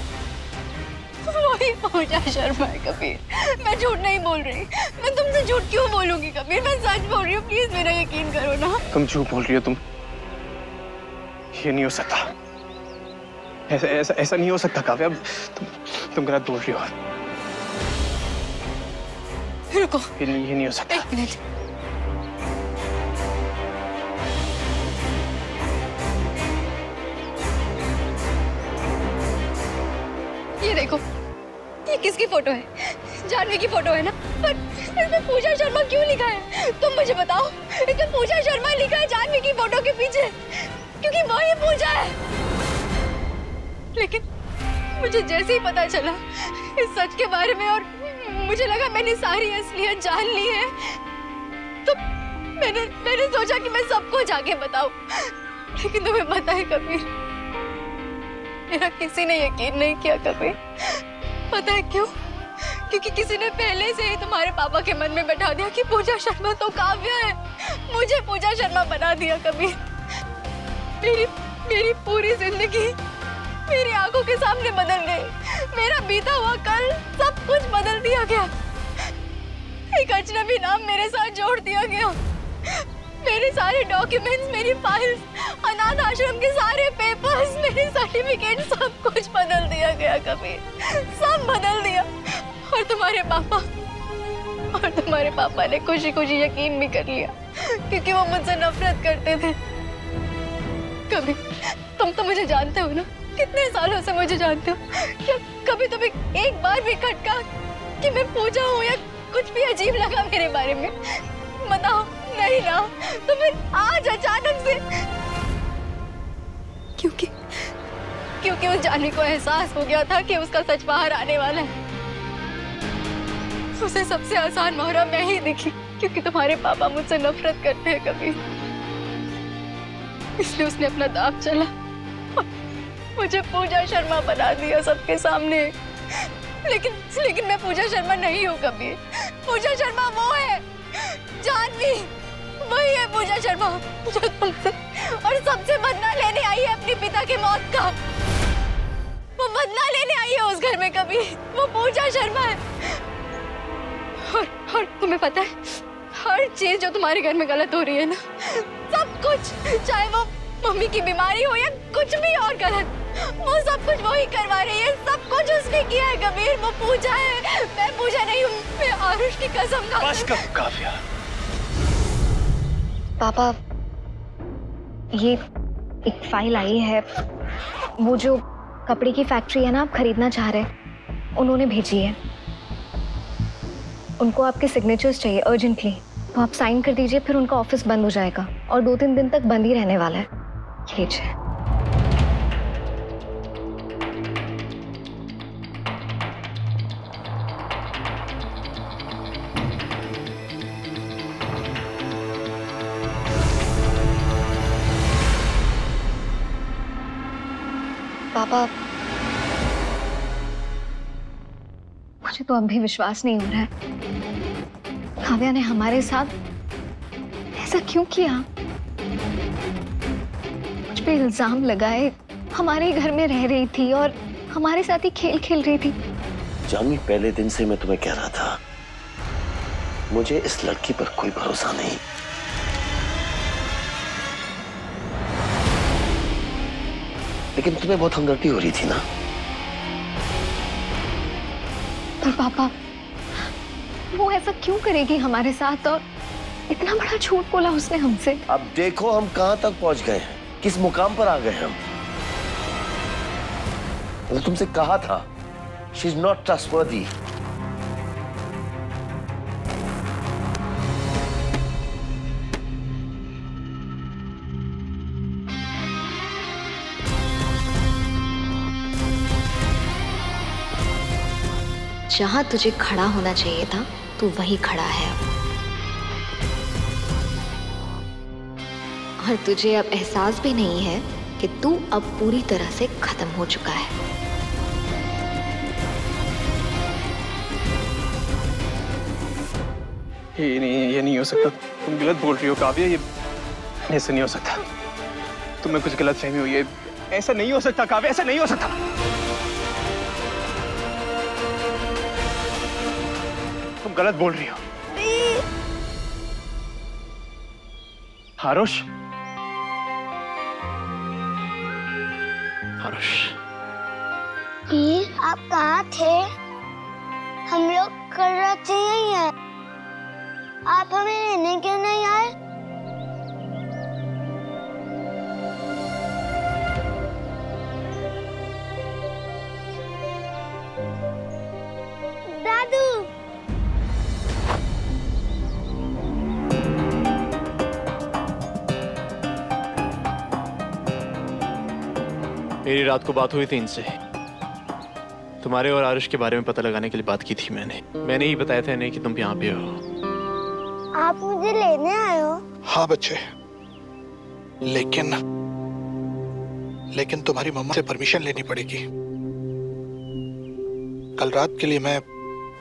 वही पूजा शर्मा है कबीर। मैं झूठ नहीं बोल रही, मैं तुमसे झूठ क्यों बोलूंगी कबीर? मैं सच बोल रही हूँ, प्लीज मेरा यकीन करो ना। तुम झूठ बोल रही हो, तुम। ये नहीं हो सकता, ऐसा नहीं हो सकता काव्या। तुम गलत बोल रही हो। रुको, ये नहीं हो सकता। एक मिनट। ये देखो, ये किसकी फोटो है? जानवी की फोटो है ना? पर इसमें पूजा शर्मा क्यों लिखा है? तुम मुझे बताओ। इसमें पूजा शर्मा लिखा है जानवी की फोटो के पीछे, क्योंकि वो ही पूजा है। लेकिन मुझे जैसे ही पता चला इस सच के बारे में और मुझे लगा मैंने सारी असलियत जान ली है, तो मैंने सोचा कि मैं सबको जाके बताऊं। लेकिन तुम्हें पता है कबीर, मेरा किसी ने यकीन नहीं किया कबीर। पता है क्यों? क्योंकि किसी ने पहले से ही तुम्हारे पापा के मन में बैठा दिया कि पूजा शर्मा तो काव्या है। मुझे पूजा शर्मा बना दिया कबीर। मेरी पूरी जिंदगी मेरी आंखों के सामने बदल गई। मेरा बीता हुआ कल सब कुछ बदल दिया गया। एक अजनबी नाम मेरे साथ जोड़ दिया गया। मेरे सारे डॉक्यूमेंट्स, मेरी फाइल्स, अनाथ आश्रम के सारे पेपर्स, मेरे सर्टिफिकेट, सब कुछ बदल दिया गया कबीर। सब बदल दिया। और तुम्हारे पापा ने खुशी खुशी यकीन भी कर लिया, क्योंकि वो मुझसे नफरत करते थे। कभी तुम तो मुझे जानते हो ना, कितने सालों से मुझे जानते हो। क्या कभी तुम्हें एक बार भी खटका कि मैं पूजा हूँ या कुछ भी अजीब लगा मेरे बारे में? बताओ। नहीं ना। तो फिर आज अचानक से क्योंकि उस जानवी को एहसास हो गया था कि उसका सच बाहर आने वाला है। उसे सबसे आसान मोहरा मैं ही दिखी, क्योंकि तुम्हारे पापा मुझसे नफरत करते हैं कभी। इसलिए उसने अपना दांव चला, मुझे पूजा शर्मा बना दिया सबके सामने। लेकिन मैं पूजा शर्मा नहीं हूँ कभी। पूजा शर्मा वो है जानवी, वही है पूजा शर्मा जो तुमसे और सबसे बदला लेने आई है अपने पिता के मौत का। वो बदला लेने आई है उस घर में कभी। वो पूजा शर्मा है। और तुम्हें पता है, हर चीज जो तुम्हारे घर में गलत हो रही है ना, सब कुछ, चाहे वो मम्मी की बीमारी हो या कुछ भी और गलत, वो सब कुछ वो ही करवा रही है। सब कुछ उसने किया है कबीर। वो पूजा है, मैं पूजा नहीं हूँ। मैं आरुष की कसम खा। बस कर काव्या। पापा, ये एक फाइल आई है, वो जो कपड़े की फैक्ट्री है ना आप खरीदना चाह रहे हैं, उन्होंने भेजी है। उनको आपके सिग्नेचर्स चाहिए अर्जेंटली, तो आप साइन कर दीजिए, फिर उनका ऑफिस बंद हो जाएगा और 2-3 दिन तक बंद ही रहने वाला है। लीजिए। पापा, मुझे तो अब भी विश्वास नहीं हो रहा है, काव्या ने हमारे साथ ऐसा क्यों किया? मुझ पे इल्जाम लगाए, हमारे घर में रह रही थी और हमारे साथ ही खेल खेल रही थी। जानवी, पहले दिन से मैं तुम्हें कह रहा था, मुझे इस लड़की पर कोई भरोसा नहीं। लेकिन तुम्हें बहुत हमदर्दी हो रही थी ना। पर पापा, वो ऐसा क्यों करेगी हमारे साथ? और इतना बड़ा झूठ बोला उसने हमसे। अब देखो हम कहां तक पहुंच गए हैं, किस मुकाम पर आ गए हम। मैंने तुमसे कहा था, शी इज नॉट ट्रस्टवर्दी। जहां तुझे खड़ा होना चाहिए था, तू वहीं खड़ा है अब। और तुझे अब एहसास भी नहीं है कि तू अब पूरी तरह से खत्म हो चुका है। ये नहीं हो सकता। तुम गलत बोल रही हो काव्या, ये ऐसे नहीं हो सकता। तुम्हें कुछ गलत फहमी हुई है। ऐसा नहीं हो सकता काव्या, ऐसा नहीं हो सकता। तुम गलत बोल रही हो। आरुष, आरुष, आप कहाँ थे? हम लोग कर रहे थे यही है। आप हमें लेने क्यों नहीं आए? दादू, मेरी रात को बात हुई थी इनसे। तुम्हारे और आरुष के बारे में पता लगाने के लिए बात की थी मैंने ही बताया था इन्हें कि तुम यहाँ पे हो। आप मुझे लेने आए हो? हाँ बच्चे, लेकिन तुम्हारी मम्मा से परमिशन लेनी पड़ेगी। कल रात के लिए मैं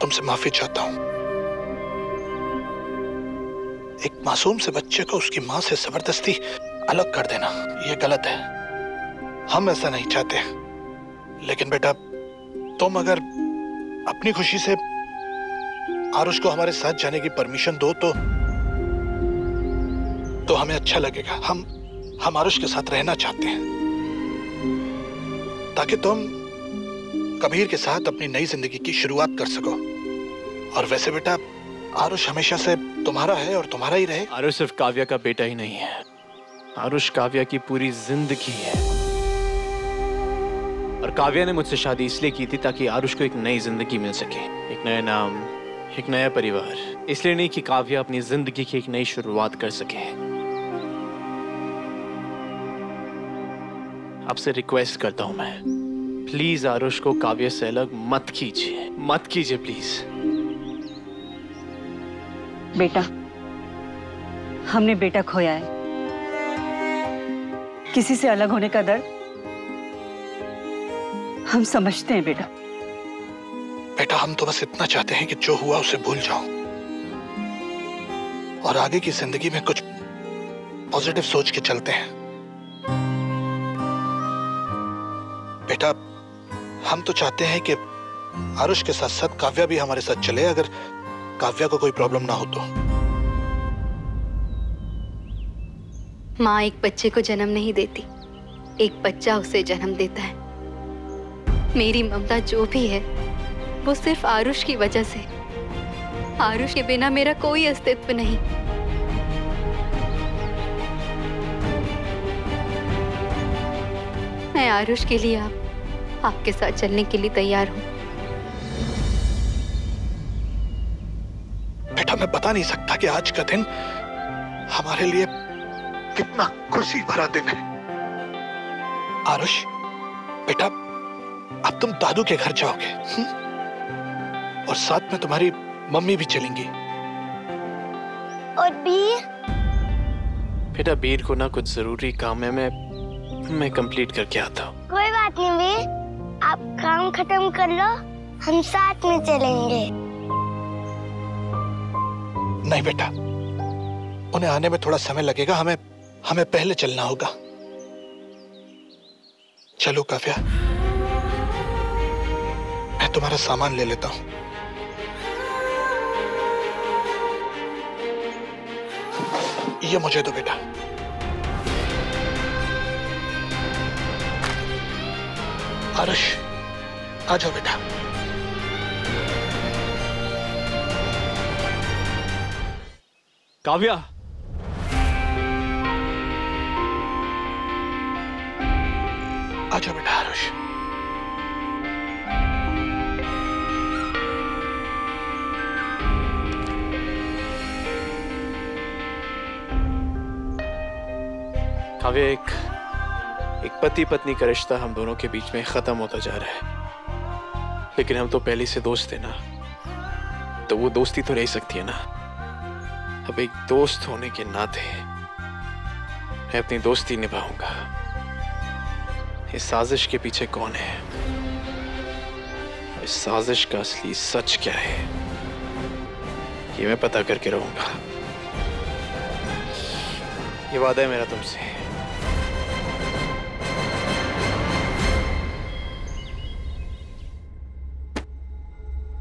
तुमसे माफी चाहता हूँ। एक मासूम से बच्चे को उसकी माँ से जबरदस्ती अलग कर देना, ये गलत है। हम ऐसा नहीं चाहते। लेकिन बेटा, तुम अगर अपनी खुशी से आरुष को हमारे साथ जाने की परमिशन दो तो हमें अच्छा लगेगा। हम आरुष के साथ रहना चाहते हैं ताकि तुम कबीर के साथ अपनी नई जिंदगी की शुरुआत कर सको। और वैसे बेटा, आरुष हमेशा से तुम्हारा है और तुम्हारा ही रहे। आरुष सिर्फ काव्या का बेटा ही नहीं है, आरुष काव्या की पूरी जिंदगी है। और काव्या ने मुझसे शादी इसलिए की थी ताकि आरुष को एक नई जिंदगी मिल सके, एक नया नाम, एक नया परिवार। इसलिए नहीं कि काव्या अपनी जिंदगी की एक नई शुरुआत कर सके। आपसे रिक्वेस्ट करता हूं मैं, प्लीज आरुष को काव्या से अलग मत कीजिए प्लीज। बेटा, हमने बेटा खोया है। किसी से अलग होने का दर्द हम समझते हैं बेटा। बेटा, हम तो बस इतना चाहते हैं कि जो हुआ उसे भूल जाओ और आगे की जिंदगी में कुछ पॉजिटिव सोच के चलते हैं। बेटा, हम तो चाहते हैं कि आरुष के साथ साथ काव्या भी हमारे साथ चले, अगर काव्या को कोई प्रॉब्लम ना हो तो। माँ एक बच्चे को जन्म नहीं देती, एक बच्चा उसे जन्म देता है। मेरी ममता जो भी है वो सिर्फ आरुष की वजह से। आरुष के बिना मेरा कोई अस्तित्व नहीं। मैं आरुष के लिए आपके साथ चलने के लिए तैयार हूँ। बेटा, मैं बता नहीं सकता कि आज का दिन हमारे लिए कितना खुशी भरा दिन है। आरुष बेटा, अब तुम दादू के घर जाओगे और साथ में तुम्हारी मम्मी भी चलेंगी। और बीर? बेटा, बीर को ना कुछ जरूरी काम है, मैं कंप्लीट करके आता हूँ। कोई बात नहीं बीर, आप काम खत्म कर लो, हम साथ में चलेंगे। नहीं बेटा, उन्हें आने में थोड़ा समय लगेगा। हमें पहले चलना होगा। चलो काव्या, मैं तुम्हारा सामान ले लेता हूं। ये मुझे दो बेटा। आरुष, आ जाओ बेटा। काव्या, आ जाओ बेटा आरुष। काव्या, एक पति पत्नी का रिश्ता हम दोनों के बीच में खत्म होता जा रहा है, लेकिन हम तो पहले से दोस्त थे ना, तो वो दोस्ती तो रह सकती है ना। अब एक दोस्त होने के नाते मैं अपनी दोस्ती निभाऊंगा। इस साजिश के पीछे कौन है, इस साजिश का असली सच क्या है, ये मैं पता करके रहूंगा। ये वादा है मेरा तुमसे।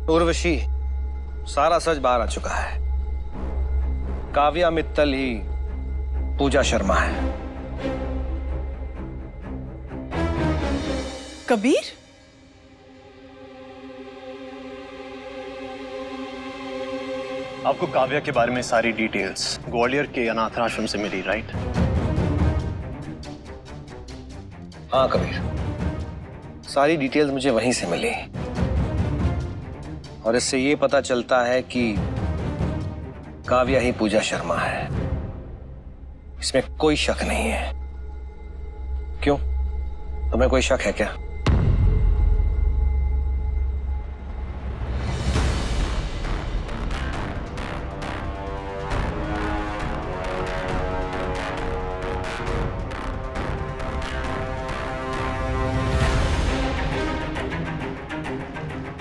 उर्वशी, सारा सच बाहर आ चुका है। काव्या मित्तल ही पूजा शर्मा है। कबीर? आपको काव्या के बारे में सारी डिटेल्स ग्वालियर के अनाथ आश्रम से मिली, राइट? हाँ कबीर, सारी डिटेल्स मुझे वहीं से मिली और इससे ये पता चलता है कि काव्या ही पूजा शर्मा है। इसमें कोई शक नहीं है। क्यों, तुम्हें कोई शक है क्या?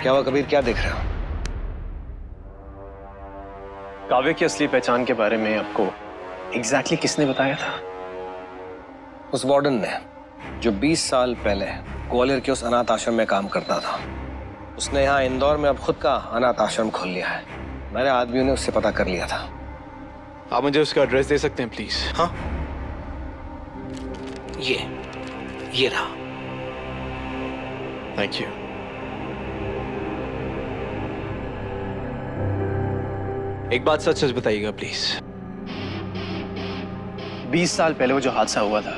क्या हुआ कबीर, क्या देख रहे हो? काव्या की असली पहचान के बारे में आपको एग्जैक्टली किसने बताया था? उस वार्डन ने, जो 20 साल पहले ग्वालियर के उस अनाथ आश्रम में काम करता था। उसने यहाँ इंदौर में अब खुद का अनाथ आश्रम खोल लिया है। मेरे आदमियों ने उससे पता कर लिया था। आप मुझे उसका एड्रेस दे सकते हैं प्लीज? हाँ, ये रहा। Thank you. एक बात सच सच बताइएगा प्लीज। 20 साल पहले वो जो हादसा हुआ था,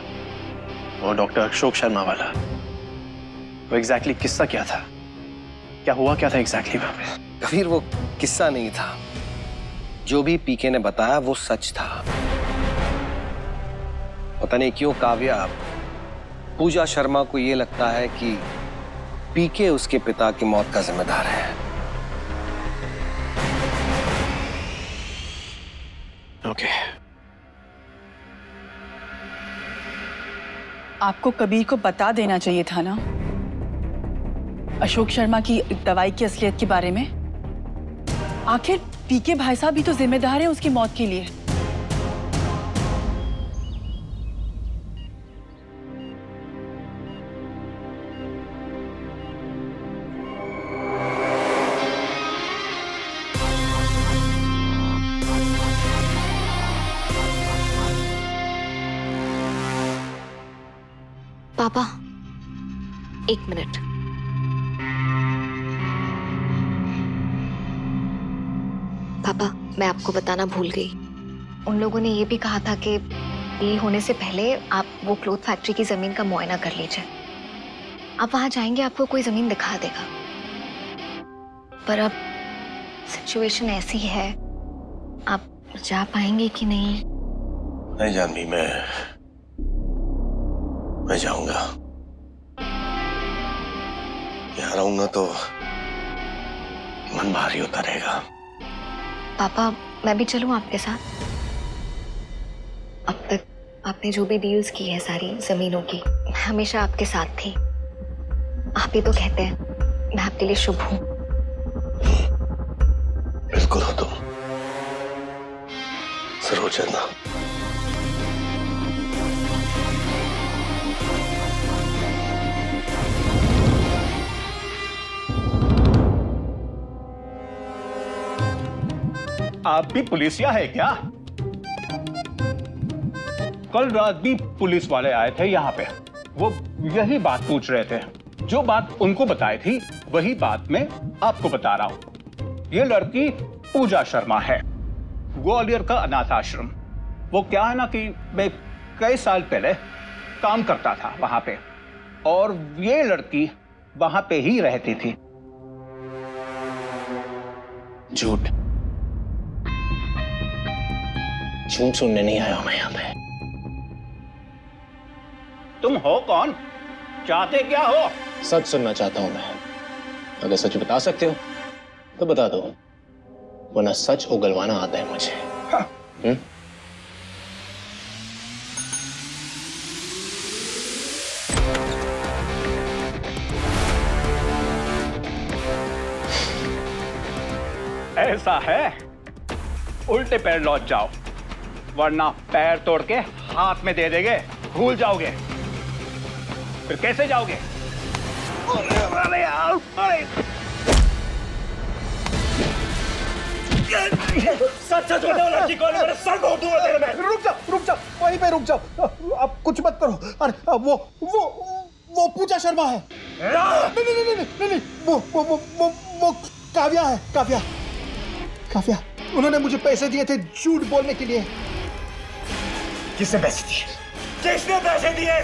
वो डॉक्टर अशोक शर्मा वाला, वो एग्जैक्टली किस्सा क्या था? क्या हुआ क्या था एग्जैक्टली वहां पे? कबीर, वो किस्सा नहीं था। जो भी पीके ने बताया वो सच था। पता नहीं क्यों काव्या, पूजा शर्मा को ये लगता है कि पीके उसके पिता की मौत का जिम्मेदार है। ओके। आपको कबीर को बता देना चाहिए था ना अशोक शर्मा की दवाई की असलियत के बारे में। आखिर पीके भाई साहब भी तो जिम्मेदार है उसकी मौत के लिए। पापा, एक मिनट। पापा, मैं आपको बताना भूल गई। उन लोगों ने ये भी कहा था कि ये होने से पहले आप वो क्लोथ फैक्ट्री की जमीन का मुआयना कर लीजिए। आप वहां जाएंगे, आपको कोई जमीन दिखा देगा। पर अब सिचुएशन ऐसी है, आप जा पाएंगे कि नहीं? नहीं जानवी, मैं जाऊंगा। यहाँ रहूंगा तो मन भारी होता रहेगा। पापा, मैं भी चलूं आपके साथ? अब तक आपने जो भी डील्स की है सारी जमीनों की, मैं हमेशा आपके साथ थी। आप ही तो कहते हैं मैं आपके लिए शुभ हूं। बिल्कुल हो तुम। जरूर चलना। आप भी पुलिसिया है क्या? कल रात भी पुलिस वाले आए थे यहाँ पे। वो यही बात पूछ रहे थे। जो बात उनको बताई थी वही बात मैं आपको बता रहा हूं। ये लड़की पूजा शर्मा है, ग्वालियर का अनाथ आश्रम। वो क्या है ना कि मैं कई साल पहले काम करता था वहां पे, और ये लड़की वहां पे ही रहती थी। झूठ झूठ सुनने नहीं आया मैं यहाँ पे। तुम हो कौन? चाहते क्या हो? सच सुनना चाहता हूं मैं। अगर सच बता सकते हो तो बता दो, वरना सच उगलवाना आता है मुझे। हाँ। ऐसा है, उल्टे पैर लौट जाओ, वरना पैर तोड़ के हाथ में दे देंगे, भूल जाओगे। फिर कैसे जाओगे? अरे यार, सच सच बताओ, लड़की कौन है? मेरे सर को दूर तेरे में। रुक जाओ, वहीं पे रुक जाओ। आप कुछ मत करो। अरे वो पूजा शर्मा है। नहीं, वो काव्या है। काव्या, उन्होंने मुझे पैसे दिए थे झूठ बोलने के लिए। किसने पैसे दिए? किसने पैसे दिए?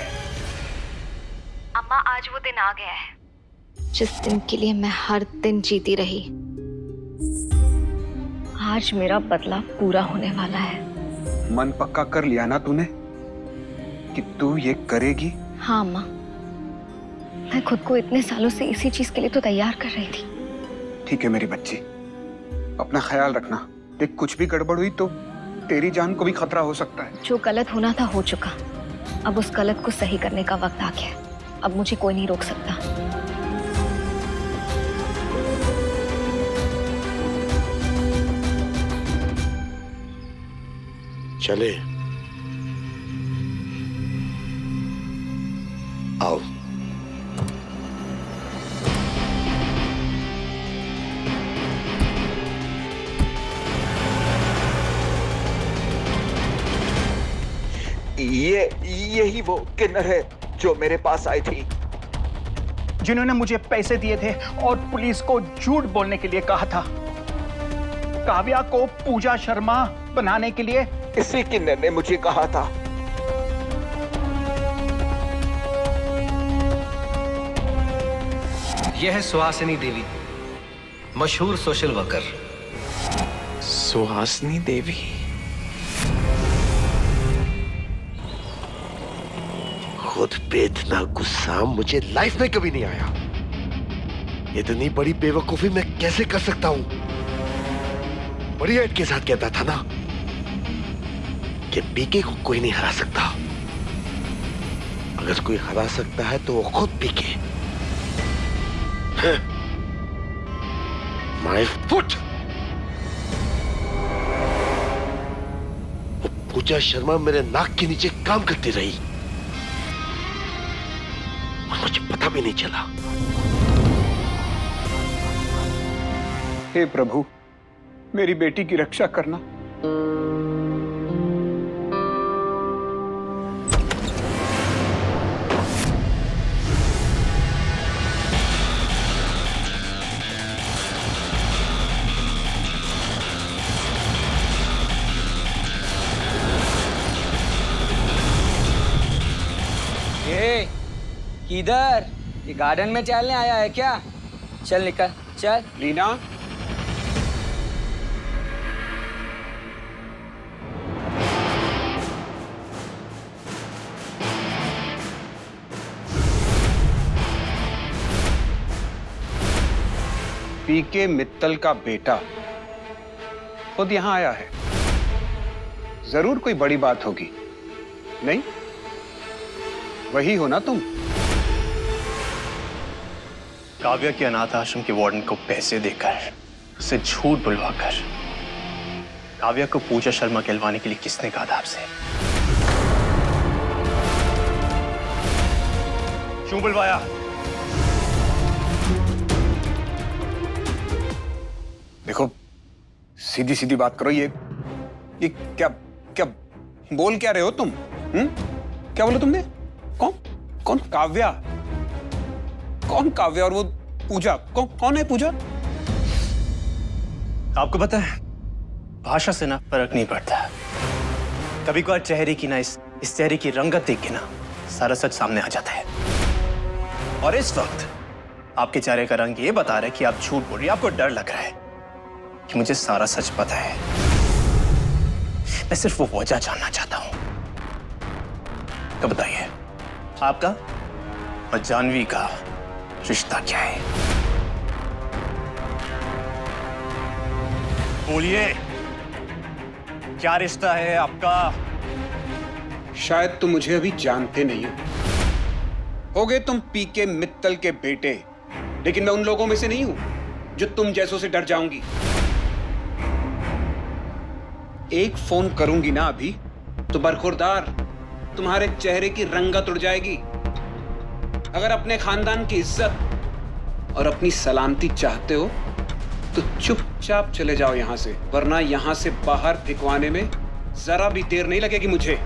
अम्मा, आज वो दिन आ गया है जिस दिन के लिए मैं हर दिन जीती रही। आज मेरा बदला पूरा होने वाला है। मन पक्का कर लिया ना तूने कि तू ये करेगी? हाँ अम्मा, मैं खुद को इतने सालों से इसी चीज के लिए तो तैयार कर रही थी। ठीक है मेरी बच्ची, अपना ख्याल रखना। देख, कुछ भी गड़बड़ हुई तो तेरी जान को भी खतरा हो सकता है। जो गलत होना था हो चुका, अब उस गलत को सही करने का वक्त आ गया। अब मुझे कोई नहीं रोक सकता। चले आओ। यही वो किन्नर है जो मेरे पास आई थी, जिन्होंने मुझे पैसे दिए थे और पुलिस को झूठ बोलने के लिए कहा था। काव्या को पूजा शर्मा बनाने के लिए इसी किन्नर ने मुझे कहा था। यह है सुहासिनी देवी, मशहूर सोशल वर्कर। सुहासिनी देवी? खुद पे इतना गुस्सा मुझे लाइफ में कभी नहीं आया। इतनी बड़ी बेवकूफी मैं कैसे कर सकता हूं? बड़ी हेड के साथ कहता था ना कि पीके को कोई नहीं हरा सकता। अगर कोई हरा सकता है तो वो खुद पीके। My foot. वो पूजा शर्मा मेरे नाक के नीचे काम करती रही और मुझे पता भी नहीं चला। हे प्रभु, मेरी बेटी की रक्षा करना। किधर? ये गार्डन में टहलने आया है क्या? चल निकल, चल। लीना, पीके मित्तल का बेटा खुद यहां आया है। जरूर कोई बड़ी बात होगी, नहीं? वही हो ना तुम? काव्या के अनाथ आश्रम के वार्डन को पैसे देकर, उसे झूठ बुलवाकर काव्या को पूजा शर्मा कहलवाने के लिए किसने कहा था आपसे? क्यों बुलवाया? देखो, सीधी सीधी बात करो। ये क्या क्या बोल क्या रहे हो तुम? क्या बोला तुमने? कौन? काव्या? कौन काव्या और वो पूजा? कौन है पूजा? आपको पता है, भाषा से ना फर्क नहीं पड़ता। कभी कभार चेहरे की ना इस चेहरे की रंगत देख के ना सारा सच सामने आ जाता है। और इस वक्त आपके चेहरे का रंग ये बता रहा है कि आप झूठ बोल रही हैं। आपको डर लग रहा है कि मुझे सारा सच पता है। मैं सिर्फ वो वजह जानना चाहता हूं। तो बताइए, आपका और जानवी का रिश्ता क्या है? बोलिए, क्या रिश्ता है आपका? शायद तुम मुझे अभी जानते नहीं हो। होगे तुम पीके मित्तल के बेटे, लेकिन मैं उन लोगों में से नहीं हूं जो तुम जैसों से डर जाऊंगी। एक फोन करूंगी ना अभी तो बरखुरदार तुम्हारे चेहरे की रंगत उड़ जाएगी। अगर अपने खानदान की इज्जत और अपनी सलामती चाहते हो तो चुपचाप चले जाओ यहां से, वरना यहां से बाहर फेंकवाने में जरा भी देर नहीं लगेगी मुझे।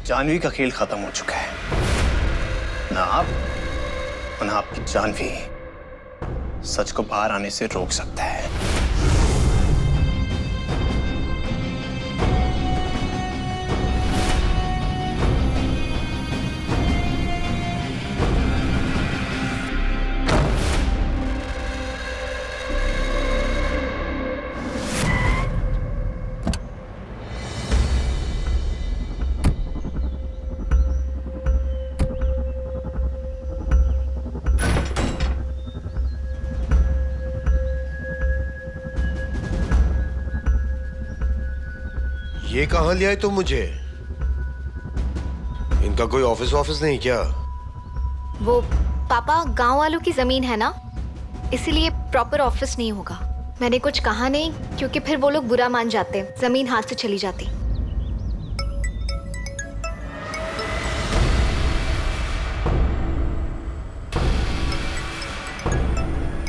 जानवी का खेल खत्म हो चुका है। ना आप और ना आपकी जानवी सच को बाहर आने से रोक सकता है। ये कहां ले आए तुम मुझे? इनका कोई ऑफिस नहीं क्या? वो पापा, गांव वालों की जमीन है ना, इसीलिए प्रॉपर ऑफिस नहीं होगा। मैंने कुछ कहा नहीं क्योंकि फिर वो लोग बुरा मान जाते, जमीन हाथ से चली जाती।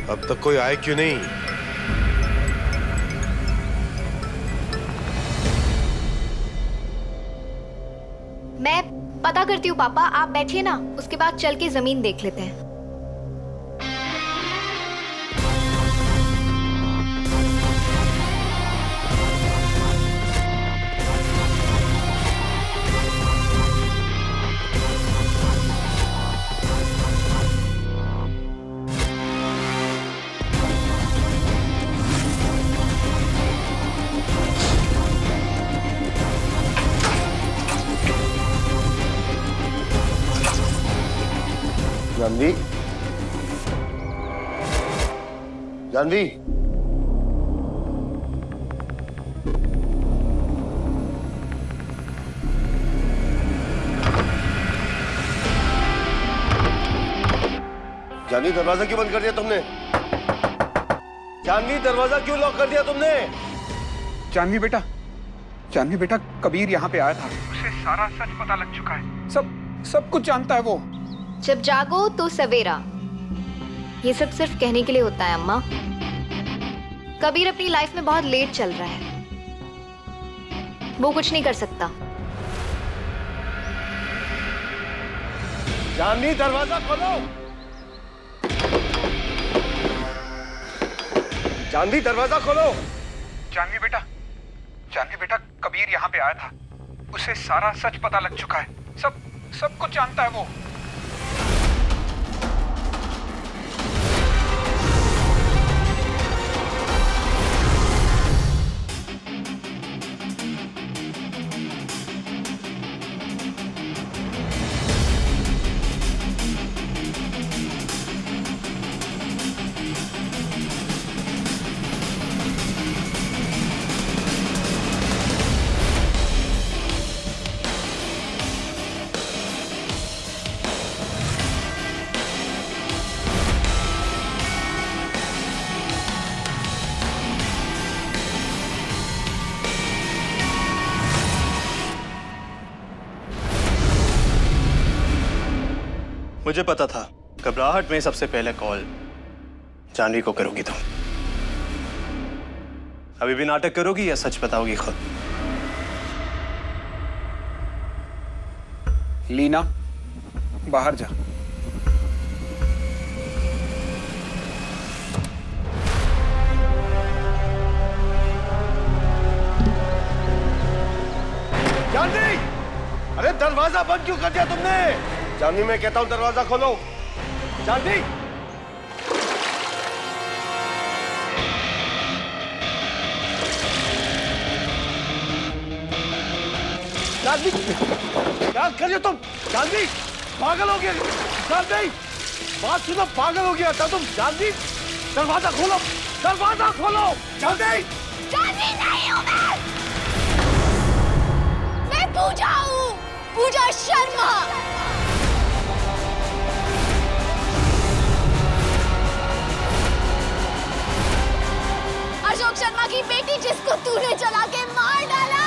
अब तक कोई आए क्यों नहीं? मैं पता करती हूँ पापा, आप बैठिए ना, उसके बाद चल के जमीन देख लेते हैं। जानवी, जानवी, जानवी दरवाजा क्यों बंद कर दिया तुमने? जानवी दरवाजा क्यों लॉक कर दिया तुमने? जानवी बेटा कबीर यहाँ पे आया था, उसे सारा सच पता लग चुका है। सब कुछ जानता है वो। जब जागो तो सवेरा, ये सब सिर्फ कहने के लिए होता है अम्मा। कबीर अपनी लाइफ में बहुत लेट चल रहा है, वो कुछ नहीं कर सकता। जानवी दरवाजा खोलो। जानवी दरवाजा खोलो। जानवी बेटा कबीर यहाँ पे आया था, उसे सारा सच पता लग चुका है। सब कुछ जानता है वो। मुझे पता था घबराहट में सबसे पहले कॉल जानवी को करोगी तुम। अभी भी नाटक करोगी या सच बताओगी खुद? लीना, बाहर जा। जानवी! अरे दरवाजा बंद क्यों कर दिया तुमने? जानवी, मैं कहता हूं दरवाजा खोलो। जानवी! जानवी, क्या कर रही हो तुम? जानवी, पागल हो गया। जानवी, बात सुनो, पागल हो गया था तुम। जानवी, दरवाजा खोलो, दरवाजा खोलो। जानवी! जानवी नहीं हूँ मैं पूजा हूँ, पूजा शर्मा। अशोक शर्मा की बेटी जिसको तूने चला के मार डाला।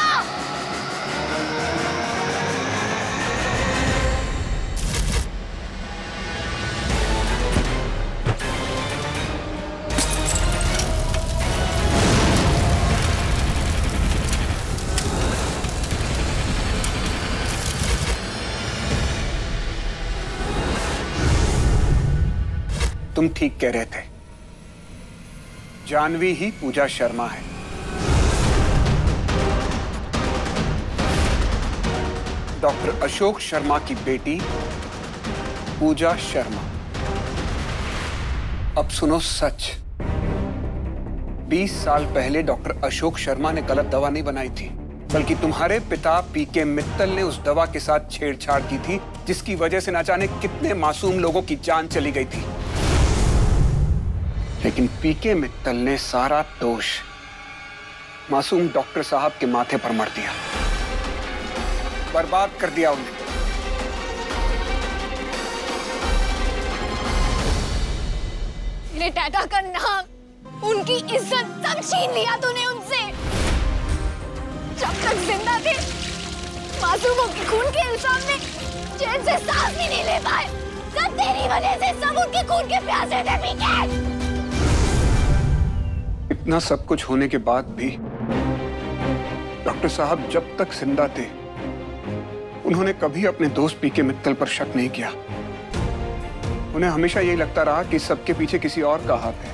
तुम ठीक कह रहे थे, जानवी ही पूजा शर्मा है। डॉक्टर अशोक शर्मा की बेटी पूजा शर्मा। अब सुनो सच। 20 साल पहले डॉक्टर अशोक शर्मा ने गलत दवा नहीं बनाई थी, बल्कि तुम्हारे पिता पीके मित्तल ने उस दवा के साथ छेड़छाड़ की थी, जिसकी वजह से न जाने कितने मासूम लोगों की जान चली गई थी। लेकिन पीके मित्तल ने सारा दोष मासूम डॉक्टर साहब के माथे पर मर दिया, बर्बाद कर दिया उन्हें। मेरे डाटा का नाम, उनकी इज्जत सब छीन लिया तूने उनसे। जब तक जिंदा थे, मासूमों के खून के इल्जाम में चैन से सांस भी नहीं ले पाए। सब तेरी वजह से, सब उनके खून के प्यासे थे पीके। इतना सब कुछ होने के बाद भी डॉक्टर साहब जब तक जिंदा थे, उन्होंने कभी अपने दोस्त पीके मित्तल पर शक नहीं किया। उन्हें हमेशा यही लगता रहा कि सबके पीछे किसी और का हाथ है।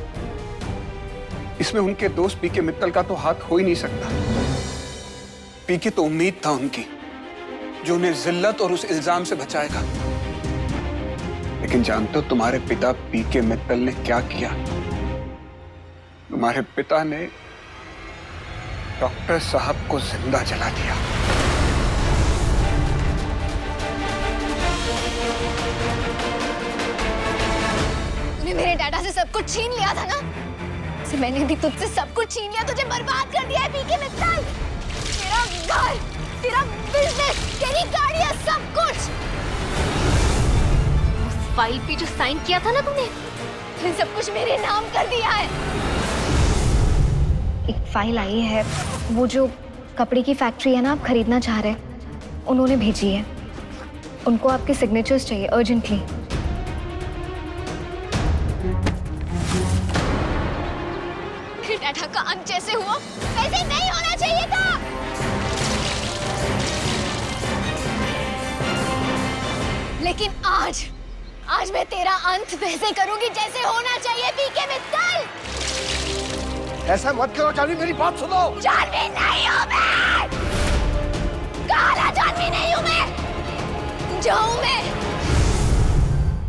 इसमें उनके दोस्त पीके मित्तल का तो हाथ हो ही नहीं सकता। पीके तो उम्मीद था उनकी, जो उन्हें जिल्लत और उस इल्जाम से बचाएगा। लेकिन जानते हो तुम्हारे पिता पीके मित्तल ने क्या किया? तुम्हारे पिता ने डॉक्टर साहब को जिंदा जला दिया। तूने मेरे डाटा से सब कुछ छीन लिया था ना? से मैंने भी तुझसे सब कुछ छीन लिया, तुझे बर्बाद कर दिया है पीके मित्तल। तेरा घर, तेरा बिजनेस, तेरी गाड़ियां, सब कुछ। उस फाइल पे जो साइन किया था ना तूने सब कुछ मेरे नाम कर दिया है। एक फाइल आई है, वो जो कपड़े की फैक्ट्री है ना आप खरीदना चाह रहे हैं, उन्होंने भेजी है। उनको आपके सिग्नेचर्स चाहिए अर्जेंटली। डाटा का अंत जैसे हुआ वैसे नहीं होना चाहिए था। लेकिन आज मैं तेरा अंत वैसे करूंगी जैसे होना चाहिए पीके मित्तल। ऐसा मत करो जानवी, मेरी बात सुनो। जानवी नहीं हूँ मैं, काला जानवी नहीं हूँ मैं, जो हूँ मैं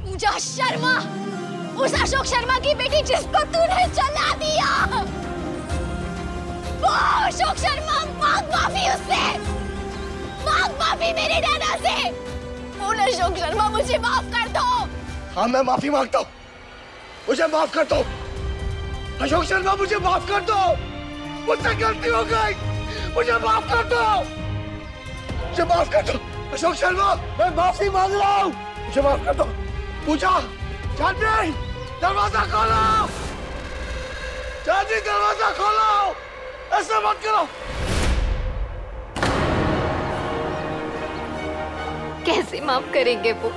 पूजा शर्मा, उस अशोक शर्मा की बेटी जिसको तूने जला दिया। वो अशोक शर्मा, मांग माफी उससे, मांग माफी मेरे डैडा से। बोल अशोक शर्मा मुझे माफ कर दो। हाँ मैं माफी मांगता हूँ, मुझे माफ कर दो। अशोक शर्मा मुझे माफ कर दो, मुझसे गलती हो गई, मुझे माफ कर दो, मुझे माफ कर दो। अशोक शर्मा मैं माफी मांग रहा हूँ, मुझे माफ कर दो। पूजा, जानवी दरवाजा खोलो, जानवी दरवाजा खोलो, ऐसा मत करो। कैसे माफ करेंगे वो?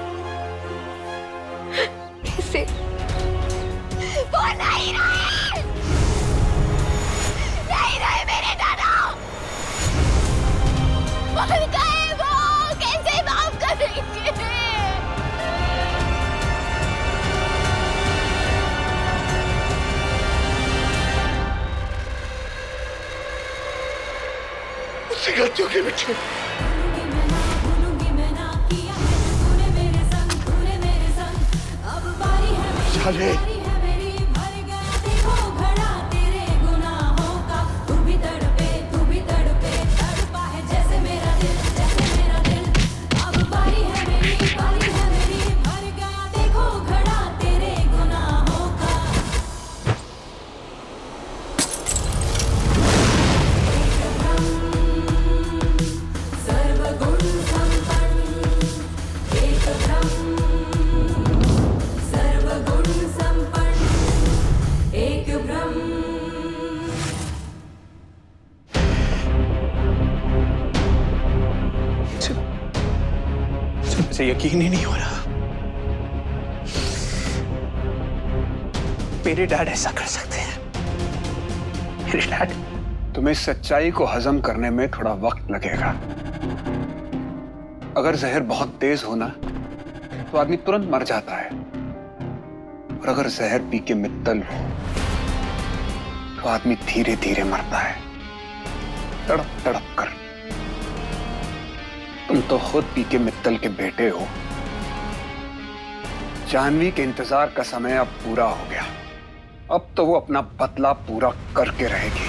कैसे? वो नहीं रहे मेरे दादा, मर गए वो, कैसे माफ करेंगे? गलतियों के पीछे। साले मुझे यकीन ही नहीं हो रहा मेरे डैड ऐसा कर सकते हैं। मेरे डैड। तुम्हें सच्चाई को हजम करने में थोड़ा वक्त लगेगा। अगर जहर बहुत तेज हो ना तो आदमी तुरंत मर जाता है, और अगर जहर पी के मित्तल हो तो आदमी धीरे धीरे मरता है, तड़प तड़प कर। तुम तो खुद पी के मित्तल के बेटे हो। जाह्नवी के इंतजार का समय अब पूरा हो गया। अब तो वो अपना बदला पूरा करके रहेगी।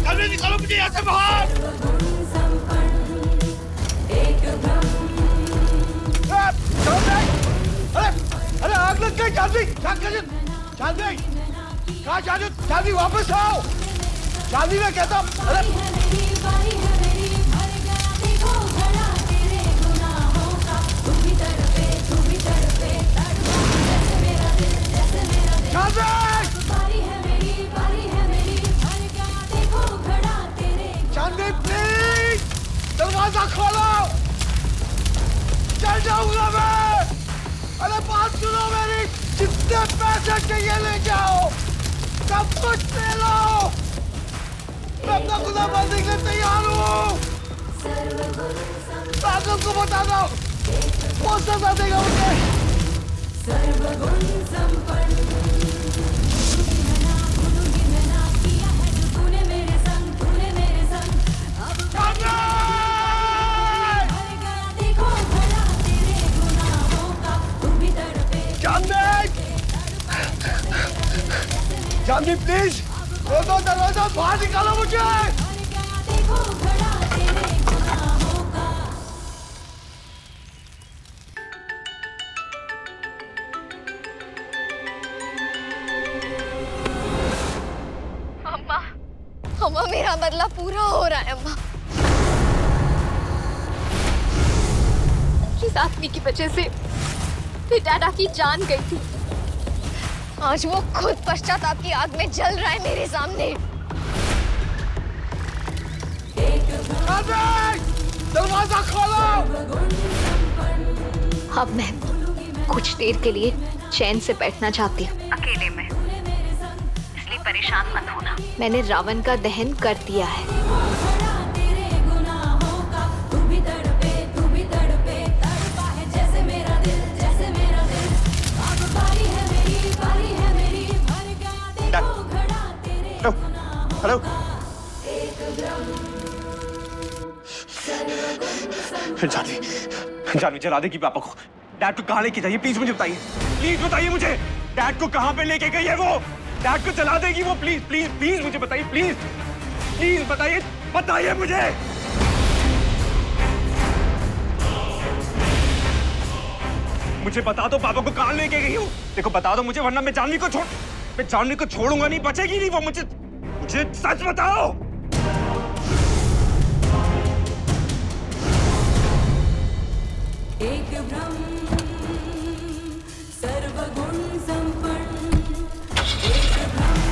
जल्दी निकालो मुझे यहाँ से बाहर। अरे आग लग गई। जाह्नवी कहाँ जाह्नवी वापस आओ। जाह्नवी मैं कहता हूँ। जाह्नवी प्लीज दरवाजा खोलो, चल जाऊंगा मैं। अरे बात सुनो मेरी, जितने पैसे चाहिए ले जाओ, सब कुछ ले लो। मैं अपना खुदा बंदी के तैयार हूँ। सागर को बता दो, वो सजा देगा मुझे। जाह्नवी प्लीज वो दो दरवाजा बाहर निकालो मुझे। अम्मा, अम्मा मेरा बदला पूरा हो रहा है अम्मा। इस आदमी की वजह से मेरे डैडा की जान गई थी। आज वो खुद पश्चाताप की आग में जल रहा है मेरे सामने। दरवाजा खोलो। अब मैं कुछ देर के लिए चैन से बैठना चाहती हूँ अकेले में, इसलिए परेशान मत होना। मैंने रावण का दहन कर दिया है। हेलो जाह्नवी जला देगी पापा को। डैड को कहाँ लेके जाइए प्लीज मुझे बताइए। प्लीज बताइए मुझे डैड को कहाँ पे लेके गई है वो। डैड को जला देगी वो। प्लीज प्लीज प्लीज मुझे बताइए। प्लीज प्लीज बताइए, बताइए मुझे। मुझे बता दो पापा को कहाँ लेके गई हो। देखो बता दो मुझे, वरना मैं जाह्नवी को छोड़ूंगा नहीं, बचेगी नहीं वो। मुझे सच बताओ। एक ब्रह्म सर्वगुण संपन्न, एक ब्रह्म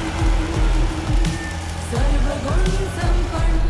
सर्वगुण संपन्न।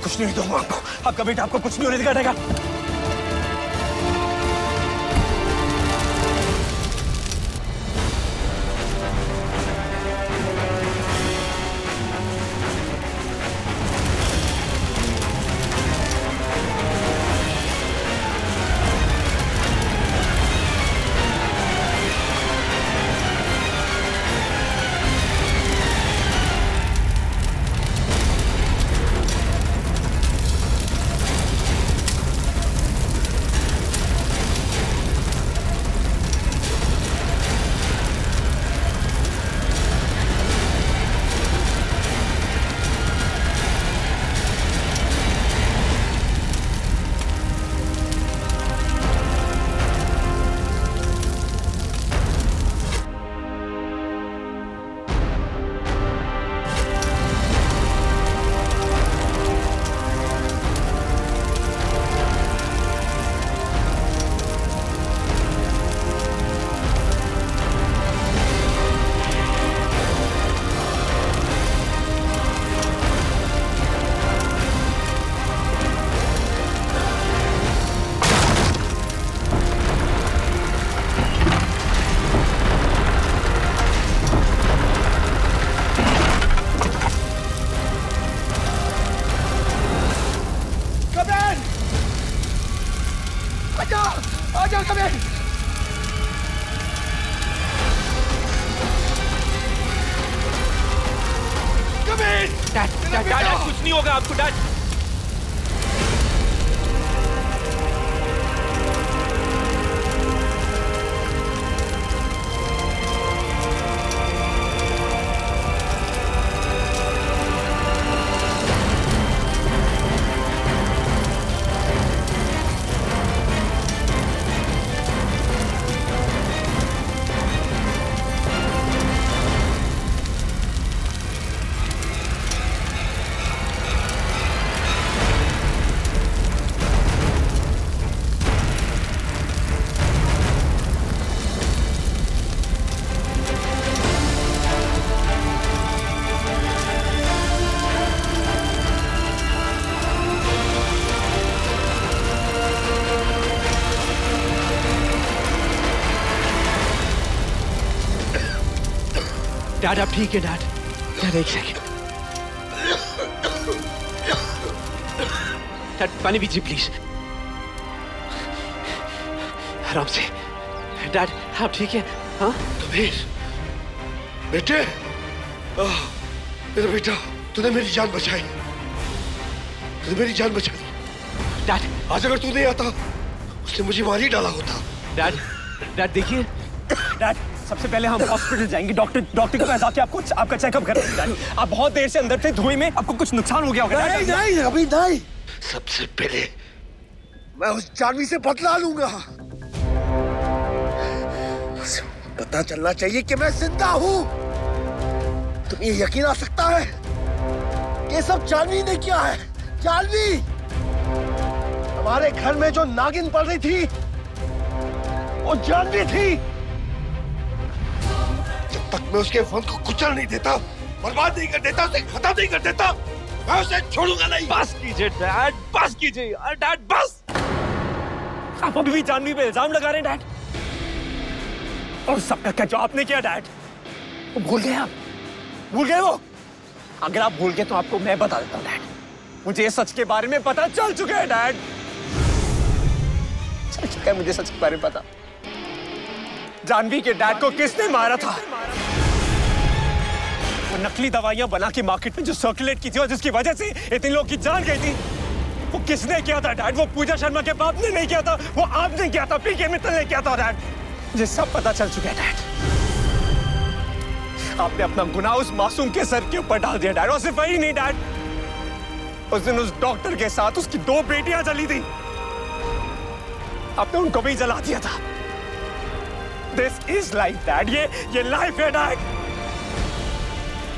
कुछ नहीं दूंगा आपको। आपका बेटा आपको कुछ नहीं होने देगा। डैड कुछ नहीं होगा आपको डैड। डैड आप ठीक है डैड? डैड एक सेकंड। डैड पानी पीजिए प्लीज, आराम से। डैड आप ठीक है? हाँ कबीर बेटे, मेरा बेटा, तूने मेरी जान बचाई, तूने मेरी जान बचा दी। डैड आज अगर तू नहीं आता उसने मुझे मार ही डाला होता। डैड देखिए डैड, सबसे पहले हम हॉस्पिटल जाएंगे। डॉक्टर के पास आके आपका चेकअप करेंगे। आप बहुत देर से अंदर थे धुएं में, आपको कुछ नुकसान हो गया होगा। नहीं अभी नहीं। सबसे पहले मैं उस जानवी से बदला लूंगा। उसे पता चलना चाहिए कि मैं जिंदा हूँ। तुम्हें यकीन आ सकता है कि सब जानवी ने किया है। जानवी हमारे घर में जो नागिन पड़ रही थी वो जानवी थी। जब तक मैं उसके फोन को कुचल नहीं देता, बर्बाद नहीं कर देता, उसे खत्म नहीं कर देता, मैं उसे छोड़ूंगा नहीं। बस कीजिए डैड, बस कीजिए डैड, बस। आप अभी भी जानवी पे इल्जाम लगा रहे हैं डैड, और सबका क्या जो आपने किया डैड वो भूल गए आप? भूल गए वो? अगर आप भूल गए तो आपको मैं बता देता हूँ डैड, मुझे सच के बारे में पता चल चुका है डैड। चल चुका है मुझे सच के बारे में पता। जानवी के डैड को किसने मारा था? वो नकली दवाइयां बना के मार्केट में जो सर्कुलेट की थी और जिसकी वजह से इतने लोग की जान गई थी, वो किसने किया था डैड? वो पूजा शर्मा के बाप ने नहीं किया था, वो आपने किया था, पीके मित्तल ने किया था डैड। मुझे सब पता चल चुका है डैड। आपने अपना गुनाह उस मासूम के सर के ऊपर डाल दिया डैड, और सिर्फ वही नहीं डैड, उस दिन उस डॉक्टर के साथ उसकी 2 बेटियां जली थी, आपने उनको भी जला दिया था। This is life डैड, ये लाइफ है डैड।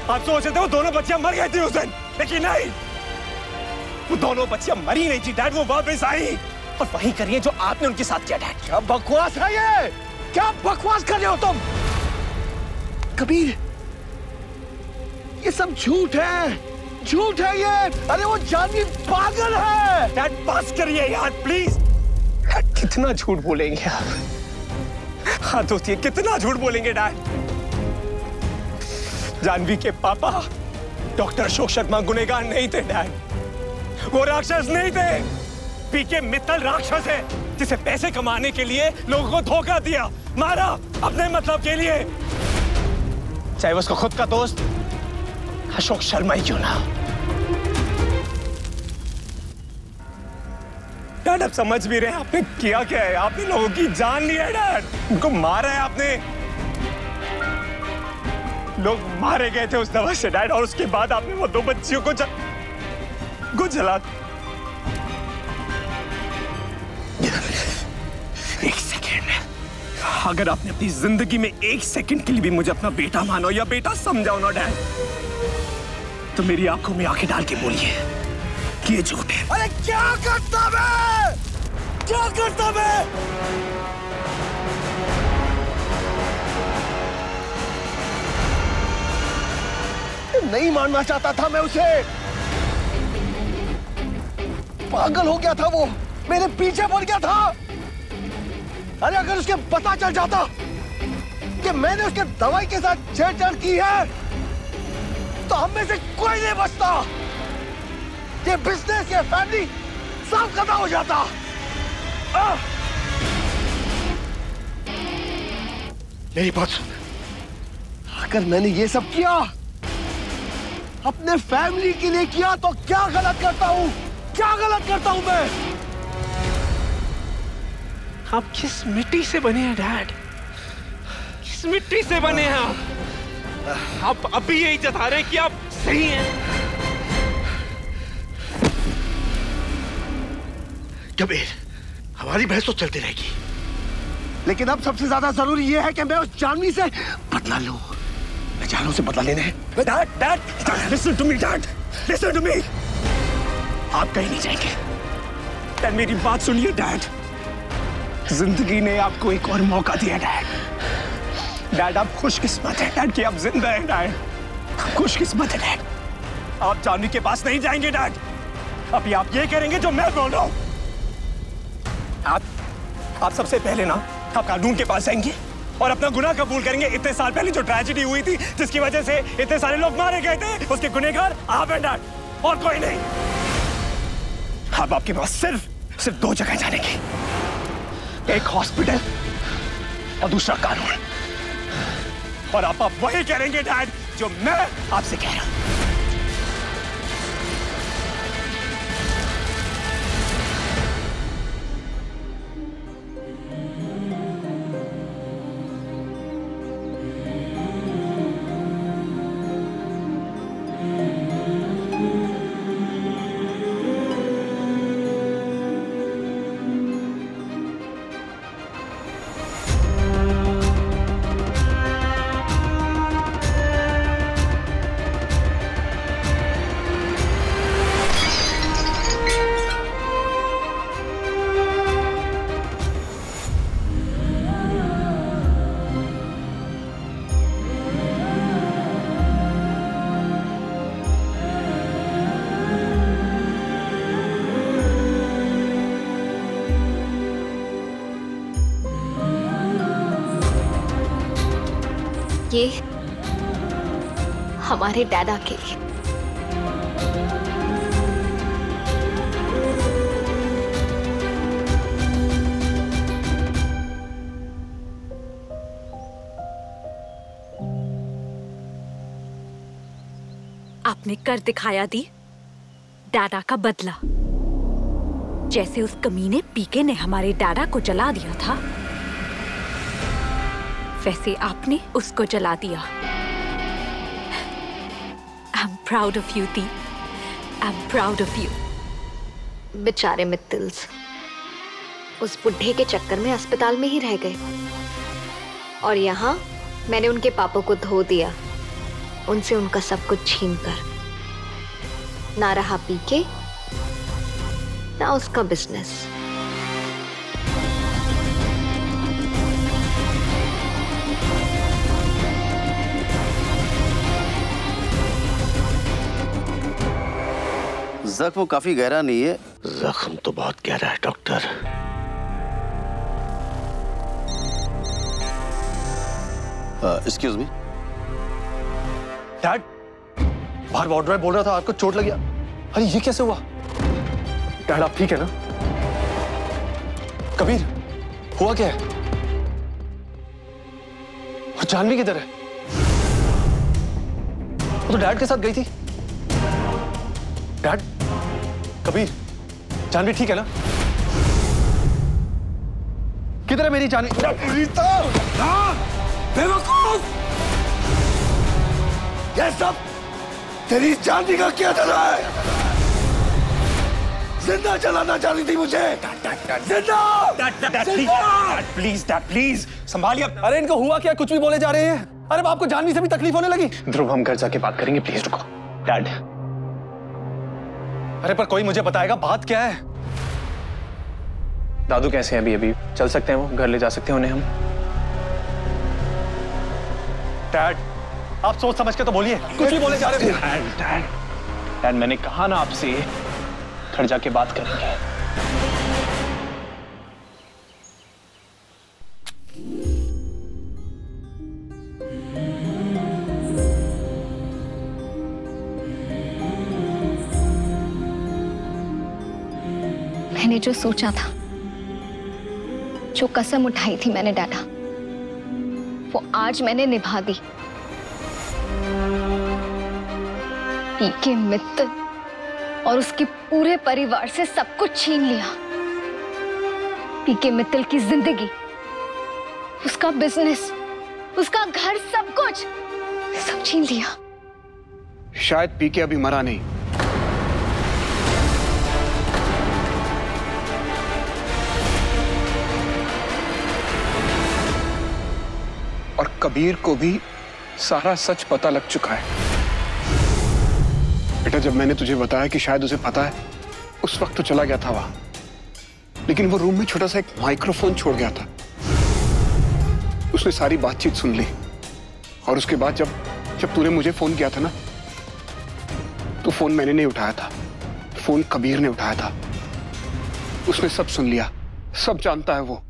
आप सोच रहे थे वो दोनों बच्चियां मर गई थी उस दिन, लेकिन नहीं, वो दोनों बच्चियां मरी नहीं थी डैड, वो वापस आई और वही करिए जो आपने उनके साथ किया डैड। क्या बकवास है ये? क्या बकवास कर रहे हो तुम? कबीर, ये सब झूठ है, झूठ है ये। अरे वो जानवी पागल है। डैड बस करिए यार प्लीज। कितना झूठ बोलेंगे आप? हाँ दोस्ती कितना झूठ बोलेंगे डैड? जानवी के पापा डॉक्टर अशोक शर्मा गुनहगार नहीं थे डैड, वो राक्षस नहीं थे। पीके मित्तल राक्षस है जिसे पैसे कमाने के लिए लोगों को धोखा दिया, मारा अपने मतलब के लिए, चाहे वो उसका खुद का दोस्त अशोक शर्मा ही क्यों ना। डैड आप समझ भी रहे हैं आपने किया क्या है? आपने लोगों की जान ली है डैड, उनको मारा है आपने। लोग मारे गए थे उस दवा से डैड, और उसके बाद आपने वो 2 बच्चियों को जला। एक सेकेंड, अगर आपने अपनी जिंदगी में 1 सेकेंड के लिए भी मुझे अपना बेटा मानो या बेटा समझाओ ना डैड, तो मेरी आंखों में आंखें डाल के बोलिए कि ये झूठ है। अरे क्या करता मैं? क्या करता मैं? नहीं मानना चाहता था मैं उसे। पागल हो गया था वो, मेरे पीछे पड़ गया था। अरे अगर उसके पता चल जाता कि मैंने उसके दवाई के साथ छेड़छाड़ की है तो हम में से कोई नहीं बचता। ये बिजनेस, ये फैमिली सब खत्म हो जाता। मेरी बात सुन, अगर मैंने ये सब किया अपने फैमिली के लिए किया तो क्या गलत करता हूं? क्या गलत करता हूं मैं? आप किस मिट्टी से बने हैं डैड? किस मिट्टी से बने हैं आप अभी यही जता रहे हैं कि आप सही हैं। कबीर, हमारी बहस तो चलती रहेगी, लेकिन अब सबसे ज्यादा जरूरी यह है कि मैं उस जानवी से बदला लूं। मैं जानू से बदला लेने हैं। Dad, listen to me dad, listen to me. आप कहीं नहीं जाएंगे डैड, मेरी बात सुनिए डैड। जिंदगी ने आपको एक और मौका दिया डैड। डैड आप खुशकिस्मत हैं डैड कि आप जिंदा हैं डैड। खुशकिस्मत है डैड। आप जानवी के पास नहीं जाएंगे डैड। अभी आप ये करेंगे जो मैं बोल रहा हूं। आप सबसे पहले ना आप कानून के पास जाएंगे और अपना गुनाह कबूल करेंगे। इतने साल पहले जो ट्रेजेडी हुई थी जिसकी वजह से इतने सारे लोग मारे गए थे, उसके गुनहगार आप हैं डैड, और कोई नहीं। अब आपके पास सिर्फ 2 जगह जाने की, एक हॉस्पिटल और दूसरा कानून। और आप वही करेंगे डैड जो मैं आपसे कह रहा हूं। ये हमारे डैडा के लिए। आपने कर दिखाया दी डैडा का बदला। जैसे उस कमीने पीके ने हमारे डैडा को जला दिया था, वैसे आपने उसको जला दिया। I'm proud of you, the. I'm proud of you। बेचारे मित्तल्स उस बुढ़े के चक्कर में अस्पताल में ही रह गए, और यहाँ मैंने उनके पापों को धो दिया, उनसे उनका सब कुछ छीनकर। ना रहा पीके, ना उसका बिजनेस। जख्म काफी गहरा नहीं है। जख्म तो बहुत गहरा है डॉक्टर। Excuse me. डैड, बाहर वार्ड बॉय बोल रहा था आपको चोट लगी। अरे ये कैसे हुआ? डैड आप ठीक है ना? कबीर, हुआ क्या है? और जानवी किधर है? वो तो डैड के साथ गई थी। डैड, कबीर, जानवी ठीक है ना? किधर है मेरी जानवी? बेवकूफ! ये सब तेरी जानवी का क्या चल रहा है? जिंदा चलाना चाहती थी मुझे। जिंदा! प्लीज डैड, प्लीज संभालिए। अरे इनको हुआ क्या? कुछ भी बोले जा रहे हैं। अरे आपको जानवी से भी तकलीफ होने लगी। ध्रुव, हम घर जाके बात करेंगे, प्लीज रुको। डैड, अरे पर कोई मुझे बताएगा बात क्या है? दादू कैसे हैं अभी? अभी चल सकते हैं? वो घर ले जा सकते हैं उन्हें हम? डैड, आप सोच समझ के तो बोलिए। कुछ भी बोले जा रहे थे। डैड, मैंने कहा ना आपसे, घर जाके बात करेंगे। मैंने जो सोचा था, जो कसम उठाई थी मैंने डाला, वो आज मैंने निभा दी। पीके मित्तल और उसके पूरे परिवार से सब कुछ छीन लिया। पीके मित्तल की जिंदगी, उसका बिजनेस, उसका घर, सब कुछ सब छीन लिया। शायद पीके अभी मरा नहीं। और कबीर को भी सारा सच पता लग चुका है। बेटा, जब मैंने तुझे बताया कि शायद उसे पता है, उस वक्त तो चला गया था वहां, लेकिन वो रूम में छोटा सा एक माइक्रोफोन छोड़ गया था। उसने सारी बातचीत सुन ली और उसके बाद जब तूने मुझे फोन किया था ना, तो फोन मैंने नहीं उठाया था, फोन कबीर ने उठाया था। उसने सब सुन लिया, सब जानता है वो।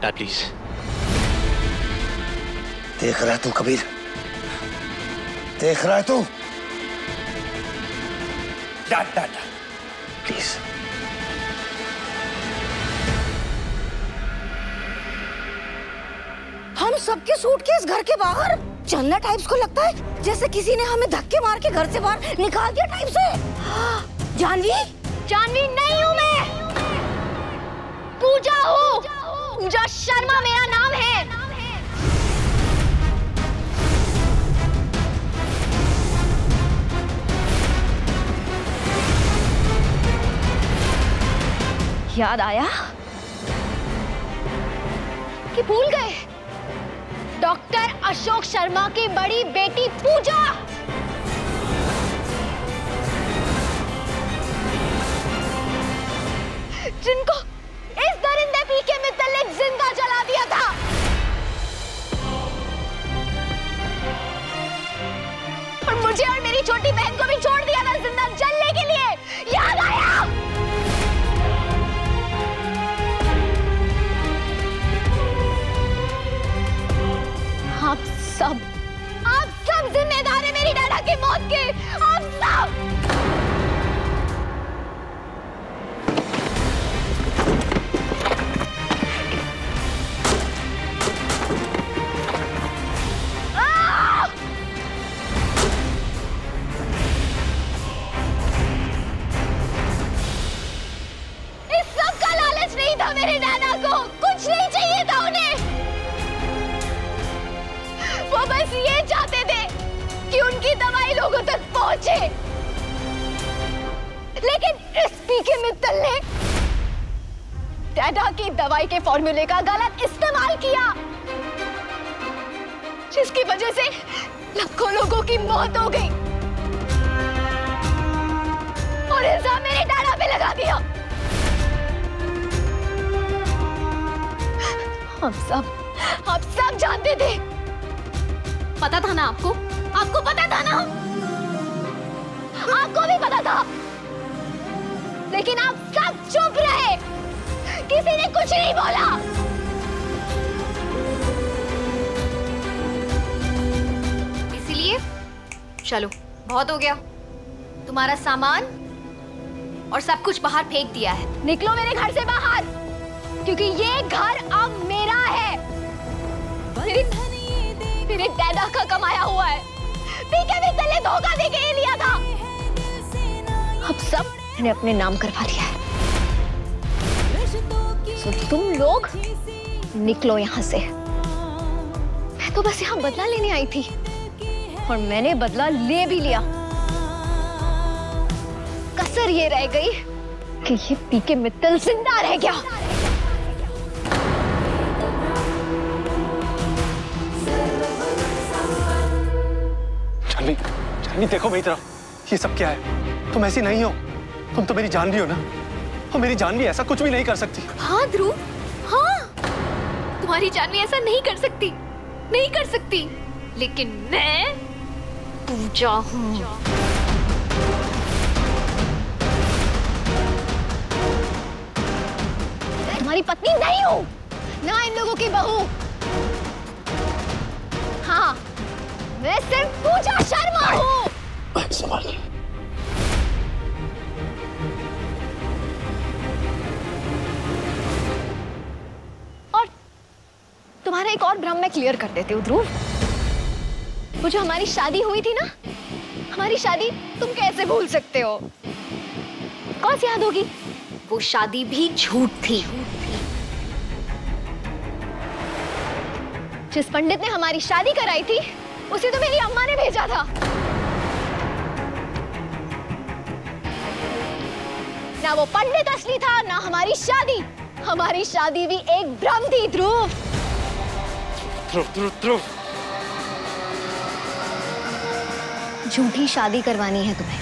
Dad please. देख रहा है तू कबीर? देख रहा है तू? Dad please. हम सबके सूटकेस घर के बाहर। चंदा टाइप्स को लगता है जैसे किसी ने हमें धक्के मार के घर से बाहर निकाल दिया टाइप से। जानवी? जानवी नहीं हूँ मैं, पूजा हूँ। पूजा शर्मा मेरा नाम है। याद आया कि भूल गए? डॉक्टर अशोक शर्मा की बड़ी बेटी पूजा। जिनको इस दरिंदे लेकिन इस पीके मित्तल ने डैडा की दवाई के फॉर्मूले का गलत इस्तेमाल किया, जिसकी वजह से लाखों लोगों की मौत हो गई और इल्जाम मेरे डैडा पे लगा दिया। आप सब जानते थे। पता था ना आपको? आपको पता था ना? आपको भी पता था, लेकिन आप सब चुप रहे, किसी ने कुछ नहीं बोला। इसलिए चलो, बहुत हो गया। तुम्हारा सामान और सब कुछ बाहर फेंक दिया है। निकलो मेरे घर से बाहर, क्योंकि ये घर अब मेरा है। मेरे डैडा का कमाया हुआ है। पीके मित्तल ने धोखा देके ही लिया था। अब सब मैंने अपने नाम करवा दिया है। तो तुम लोग निकलो यहाँ से। मैं तो बस यहाँ बदला लेने आई थी और मैंने बदला ले भी लिया। कसर ये रह गई कि ये पीके मित्तल जिंदा रह गया। जानवी देखो मेरी तरफ, ये सब क्या है? तुम ऐसी नहीं हो, तुम तो मेरी जानवी हो ना, और मेरी जानवी ऐसा कुछ भी नहीं कर सकती। हाँ ध्रुव, हाँ, तुम्हारी जानवी ऐसा नहीं कर सकती, नहीं कर सकती, लेकिन मैं पूजा हूँ। मैं तुम्हारी पत्नी नहीं हूँ, ना इन लोगों की बहू। हाँ, मैं सिर्फ पूजा शर्मा हूँ। संभालिए। और तुम्हारा एक और भ्रम मैं क्लियर कर देती हूँ ध्रुव। वो जो हमारी शादी हुई थी ना, हमारी शादी तुम कैसे भूल सकते हो? कौन सी याद होगी? वो शादी भी झूठ थी। जिस पंडित ने हमारी शादी कराई थी, उसे तो मेरी अम्मा ने भेजा था। ना वो पंडित असली था, ना हमारी शादी। हमारी शादी भी एक भ्रम थी ध्रुव। ध्रुव, झूठी शादी करवानी है तुम्हें,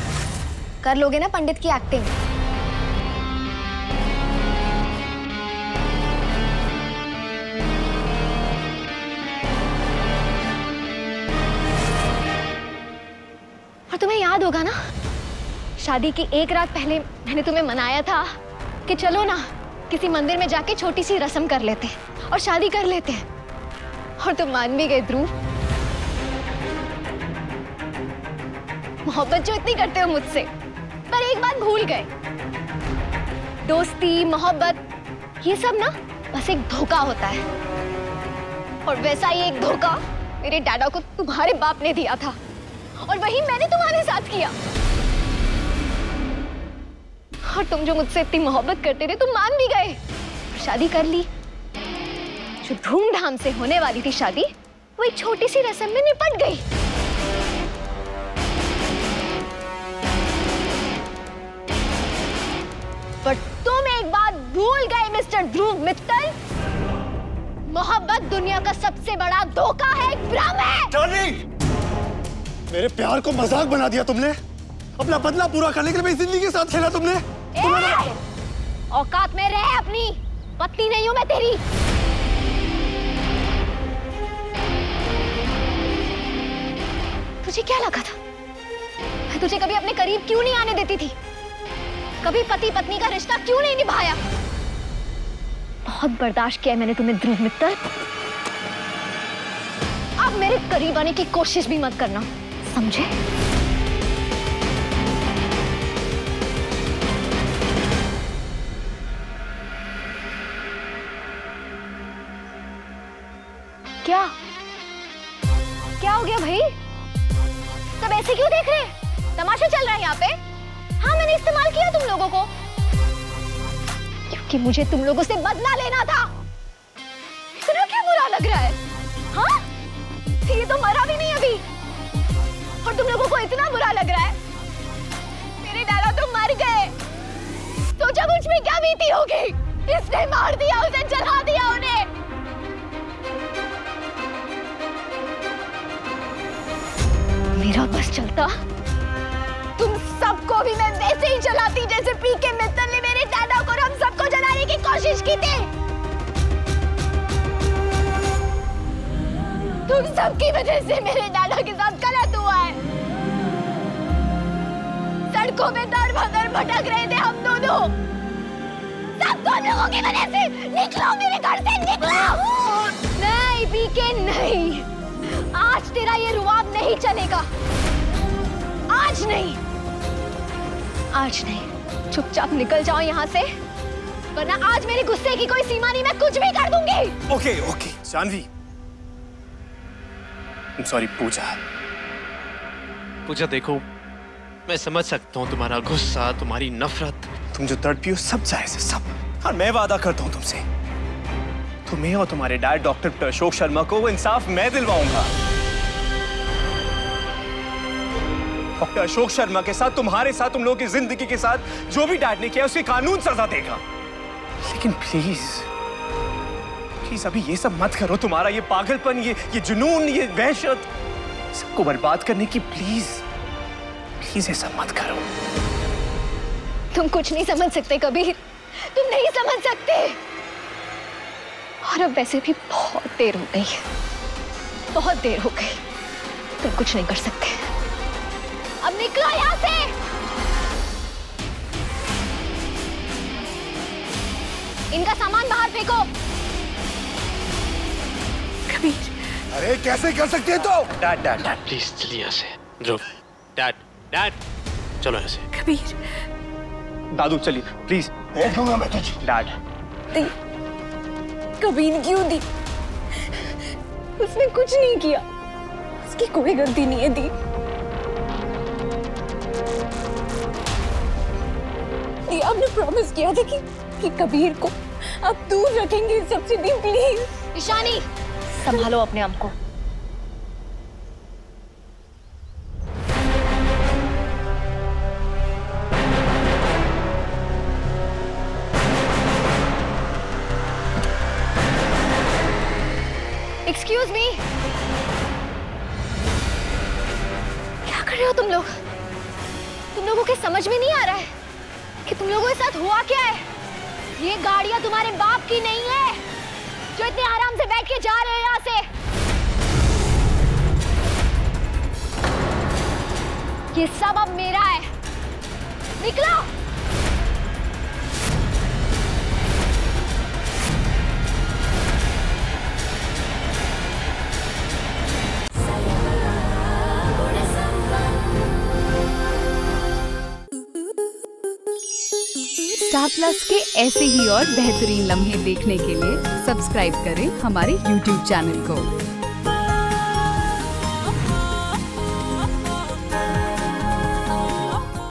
कर लोगे ना पंडित की एक्टिंग? और तुम्हें याद होगा ना, शादी की एक रात पहले मैंने तुम्हें मनाया था कि चलो ना किसी मंदिर में जाके छोटी सी रस्म कर लेते हैं और शादी कर लेते हैं, और तुम मान भी गए ध्रुव। मोहब्बत जो इतनी करते हो मुझसे, पर एक बात भूल गए, दोस्ती मोहब्बत ये सब ना बस एक धोखा होता है। और वैसा ही एक धोखा मेरे डैडा को तुम्हारे बाप ने दिया था, और वही मैंने तुम्हारे साथ किया। और तुम जो मुझसे इतनी मोहब्बत करते थे, तुम मान भी गए, शादी कर ली। जो धूमधाम से होने वाली थी शादी, वो एक छोटी सी रस्म में निपट गई। पर तुम एक बात भूल गए मिस्टर ध्रुव मित्तल, मोहब्बत दुनिया का सबसे बड़ा धोखा है, एक भ्रम है। डार्लिंग, मेरे प्यार को मजाक बना दिया तुमने। अपना बदला पूरा करने के लिए मेरी जिंदगी के साथ खेला तुमने। औकात में रह, अपनी पत्नी नहीं हूं मैं तेरी। तुझे क्या लगा था मैं तुझे कभी अपने करीब क्यों नहीं आने देती थी? कभी पति पत्नी का रिश्ता क्यों नहीं निभाया? बहुत बर्दाश्त किया मैंने तुम्हें ध्रुव मित्तल। अब मेरे करीब आने की कोशिश भी मत करना, समझे? क्या क्या हो गया भाई? सब ऐसे क्यों देख रहे हैं? तमाशा चल रहा है यहाँ पे? हाँ, मैंने इस्तेमाल किया तुम लोगों को, क्योंकि मुझे तुम लोगों से बदला लेना था। इतना क्या बुरा लग रहा है? हाँ, ये तो मरा भी नहीं अभी, और तुम लोगों को इतना बुरा लग रहा है? मेरे डैडा तो मर गए। बीती होगी। इसने मार दिया उसे, जला दिया उन्हें। मेरा बस चलता, तुम सबको भी मैं वैसे ही जलाती जैसे पीके मित्तल ने मेरे दादा को और हम सबको जलाने की कोशिश की थी। तुम सबकी वजह से मेरे दादा के साथ गलत हुआ है। सड़कों में दर बदर भटक रहे थे हम दोनों, सब तुम लोगों की वजह से। निकलो मेरे घर से, निकलो। नहीं पीके नहीं, आज तेरा ये रुआब नहीं चलेगा। आज नहीं, आज नहीं। चुपचाप निकल जाओ यहाँ से, वरना आज मेरे गुस्से की कोई सीमा नहीं, मैं कुछ भी कर दूंगी। ओके ओके जानवी, सॉरी पूजा। पूजा देखो, मैं समझ सकता हूँ तुम्हारा गुस्सा, तुम्हारी नफरत, तुम जो तड़पी हो, सब जायज है सब। और मैं वादा करता हूँ तुमसे, तुम्हें और तुम्हारे डैड डॉक्टर अशोक शर्मा को वो इंसाफ मैं दिलवाऊंगा। डॉक्टर अशोक शर्मा के साथ, तुम्हारे साथ, तुम लोगों की जिंदगी के साथ जो भी डैड ने किया उसकी कानून सजा देगा। लेकिन प्लीज प्लीज अभी ये सब मत करो। तुम्हारा ये पागलपन, ये जुनून, ये वहशत, सबको बर्बाद करने की प्लीज प्लीज ये सब मत करो। तुम कुछ नहीं समझ सकते कबीर, तुम नहीं समझ सकते। और अब वैसे भी बहुत देर हो गई, बहुत देर हो गई। तुम कुछ नहीं कर सकते। अब निकलो यहाँ से। इनका सामान बाहर फेंको। कबीर, अरे कैसे कर सकते हैं तो? डैड डैड डैड प्लीज चलिए यहाँ से। ध्रुव, डैड डैड चलो यहाँ से। कबीर, दादू चलिए प्लीज। देख लूंगा मैं तुझे। डैड कबीर क्यों दी? उसने कुछ नहीं किया, उसकी कोई गलती नहीं है दी। आपने प्रॉमिस किया था कि कबीर को आप दूर रखेंगे इस सबसे। दी प्लीज। ईशानी, संभालो अपने आप को। एक्सक्यूज मी, क्या कर रहे हो तुम लोग? तुम लोगों के समझ में नहीं आ रहा है कि तुम लोगों के साथ हुआ क्या है? ये गाड़ियां तुम्हारे बाप की नहीं है जो इतने आराम से बैठ के जा रहे हो यहाँ से। ये सब अब मेरा है। निकलो। स्टार प्लस के ऐसे ही और बेहतरीन लम्हे देखने के लिए सब्सक्राइब करें हमारे YouTube चैनल को।